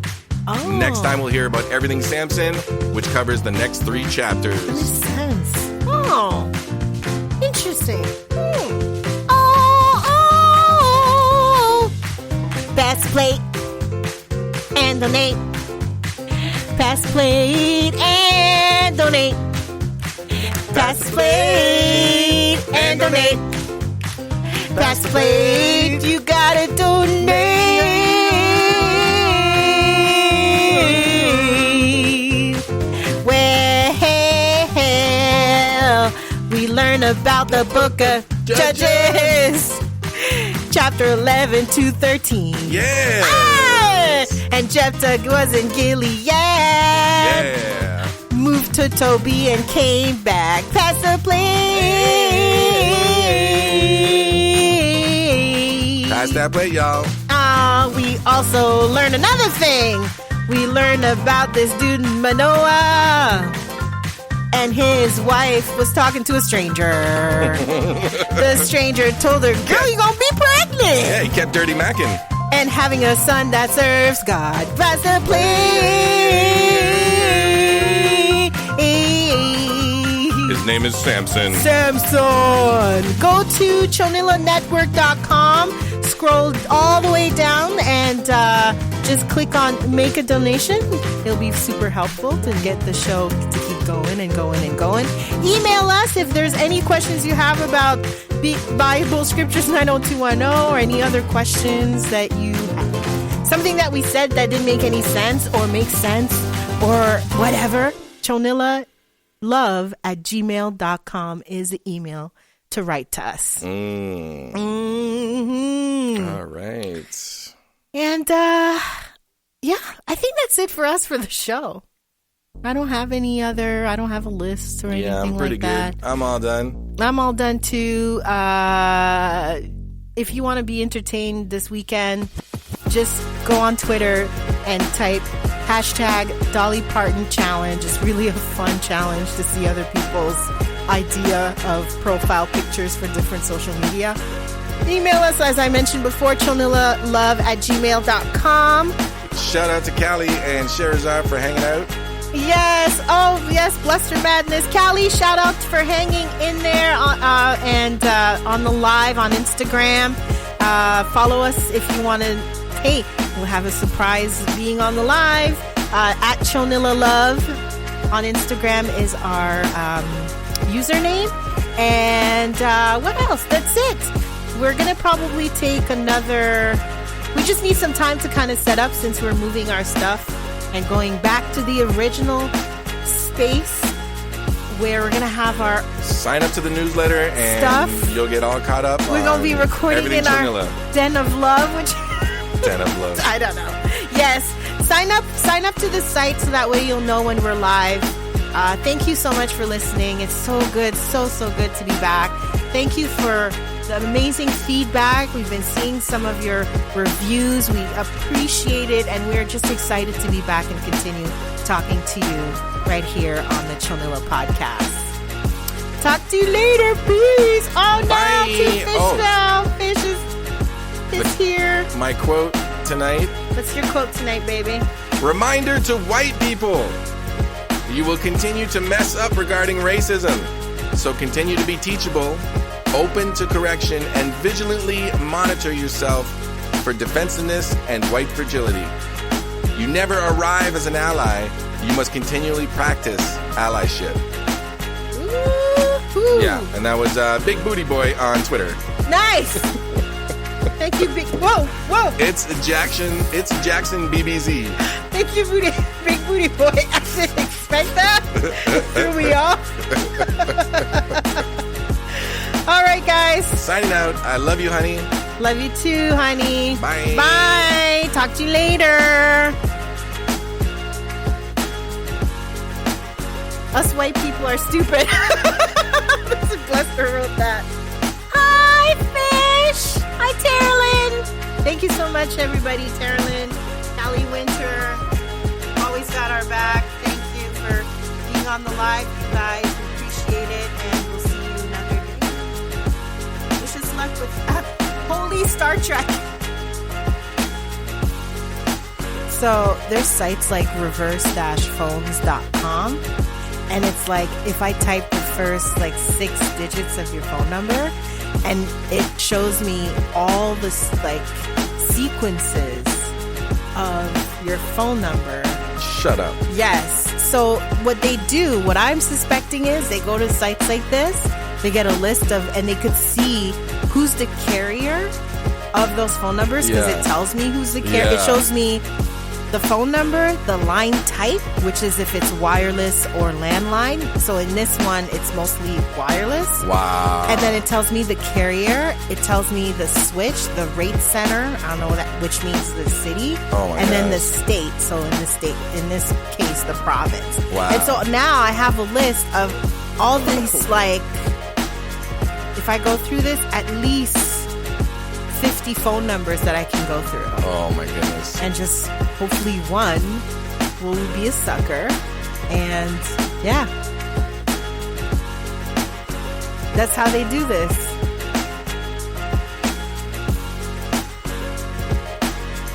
Oh. Next time we'll hear about everything Samson, which covers the next 3 chapters. That makes sense. Oh, interesting. Pass plate and donate. Pass plate and donate. Pass plate and donate. Pass plate, you gotta donate. We learn about the book of Judges, chapter 11 to 13. Yeah! And Jephthah was in Gilead. Yeah. Moved to Toby and came back past the plate. Pass that plate, y'all. We also learned another thing. We learned about this dude Manoah. And his wife was talking to a stranger. The stranger told her, girl, you're going to be pregnant. Yeah, he kept dirty macking. And having a son that serves God. Pass the plate. His name is Samson. Samson. Go to chonilanetwork.com. Scroll all the way down and just click on make a donation. It'll be super helpful to get the show to keep going and going and going. Email us if there's any questions you have about Bible Scriptures 90210 or any other questions that you have. Something that we said that didn't make any sense or make sense or whatever. chonilalove@gmail.com is the email to write to us. All right. And yeah, I think that's it for us for the show. I don't have a list or anything I'm pretty like that. good. I'm all done. I'm all done too. If you want to be entertained this weekend, just go on Twitter and type hashtag Dolly Parton challenge. It's really a fun challenge to see other people's idea of profile pictures for different social media. Email us, as I mentioned before, chonilalove@gmail.com. Shout out to Callie and Sherazade for hanging out. Yes. Oh, yes. Bluster Madness. Callie, shout out for hanging in there and on the live on Instagram. Follow us if you want to. Hey, we'll have a surprise being on the live. At Chonilla Love on Instagram is our username. And what else? That's it. We're going to probably take another... We just need some time to kind of set up since we're moving our stuff and going back to the original space where we're going to have our... Sign up to the newsletter and stuff. You'll get all caught up. We're going to be recording in our Den of Love, which... Den of Love. I don't know. Yes. Sign up to the site so that way you'll know when we're live. Thank you so much for listening. It's so good, so good to be back. Thank you for the amazing feedback. We've been seeing some of your reviews. We appreciate it, and we're just excited to be back and continue talking to you right here on the Chonilla podcast. Talk to you later, peace. Oh, now two fish now. Fish is here. My quote tonight. What's your quote tonight, baby? Reminder to white people. You will continue to mess up regarding racism. So continue to be teachable, open to correction, and vigilantly monitor yourself for defensiveness and white fragility. You never arrive as an ally. You must continually practice allyship. Woo-hoo. Yeah, and that was Big Booty Boy on Twitter. Nice. Thank you, Big. Whoa. It's Jackson BBZ. Thank you, Big Booty Boy. I didn't expect that. It threw me off. All right, guys. Signing out. I love you, honey. Love you too, honey. Bye. Bye. Talk to you later. Us white people are stupid. Bluster wrote that. Hi, Fish. Hi, Terrelyn. Thank you so much, everybody. Terrelyn, Callie Winter, always got our back. Thank you for being on the live, you guys. We appreciate it, and we'll see you another day. Wish us luck with Holy Star Trek. So there's sites like reverse-phones.com, and it's like if I type the first 6 digits of your phone number, and it shows me all the sequences of your phone number. Shut up. Yes. So what they do, what I'm suspecting is they go to sites like this, they get a list of, and they could see who's the carrier of those phone numbers because it tells me who's the carrier. Yeah. It shows me the phone number, the line type, which is if it's wireless or landline. So in this one, it's mostly wireless. Wow. And then it tells me the carrier. It tells me the switch, the rate center. I don't know which means the city. Oh my And then the gosh. state. So in this case, the province. Wow. And so now I have a list of all these, like, if I go through this, at least 50 phone numbers that I can go through. Oh my goodness. And just hopefully one will be a sucker. And yeah, that's how they do this.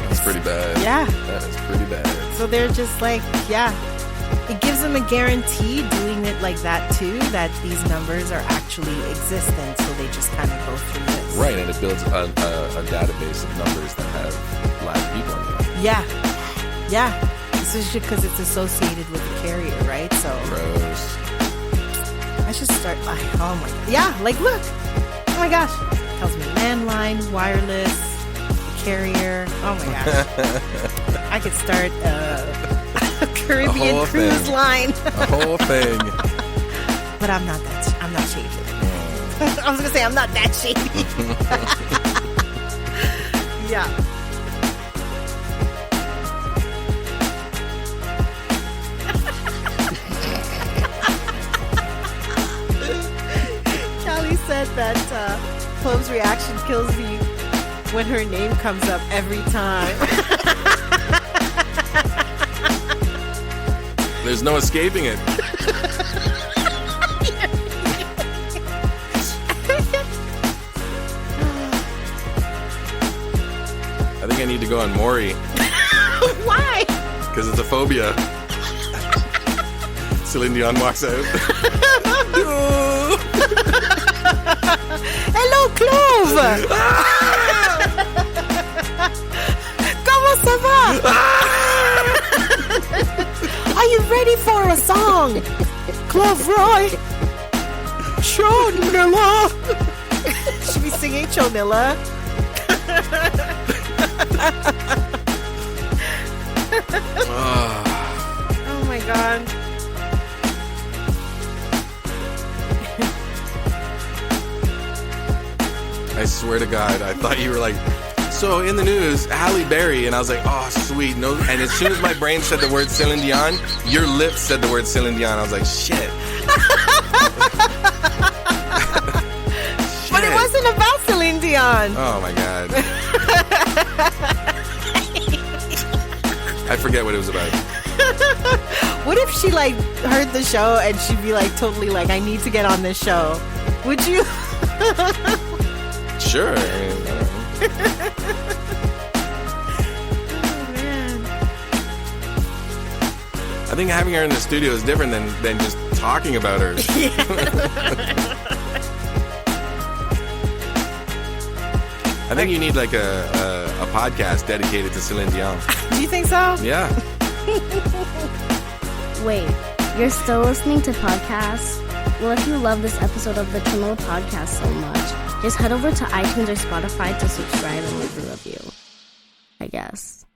That's pretty bad. Yeah. That is pretty bad. So they're just like, yeah, it gives them a guarantee doing it like that too, that these numbers are actually existent. So they just kind of go through this. Right, and it builds a database of numbers that have live people in it. Yeah. Yeah. Especially because it's associated with the carrier, right? So Gross. I should start. Oh my god. Yeah, like look. Oh my gosh. Tells me landline, wireless, carrier. Oh my gosh. I could start a Caribbean whole cruise thing. line. A whole thing. But I'm not shady. I was gonna say I'm not that shady. Yeah. Callie said that Chloe's reaction kills me when her name comes up every time. There's no escaping it. I think I need to go on Maury Why? because it's a phobia. Celine Dion walks out. Hello, Clove! Comment ça va? Are you ready for a song? Clove Roy! Chonilla! Should we singing Chonilla? Oh my god. I swear to God, I thought you were like, so in the news, Halle Berry, and I was like, oh, sweet. No, and as soon as my brain said the word Celine Dion, your lips said the word Celine Dion. I was like, shit. But it wasn't about Celine Dion. Oh my God. I forget what it was about. What if she like heard the show and she'd be like totally like, I need to get on this show? Would you? Sure. I mean, I don't know. Oh man. I think having her in the studio is different than just talking about her. I think you need like a podcast dedicated to Celine Dion. Do you think so? Yeah. Wait, you're still listening to podcasts? Well, if you love this episode of the Chonilla Podcast so much, just head over to iTunes or Spotify to subscribe and leave a review, I guess.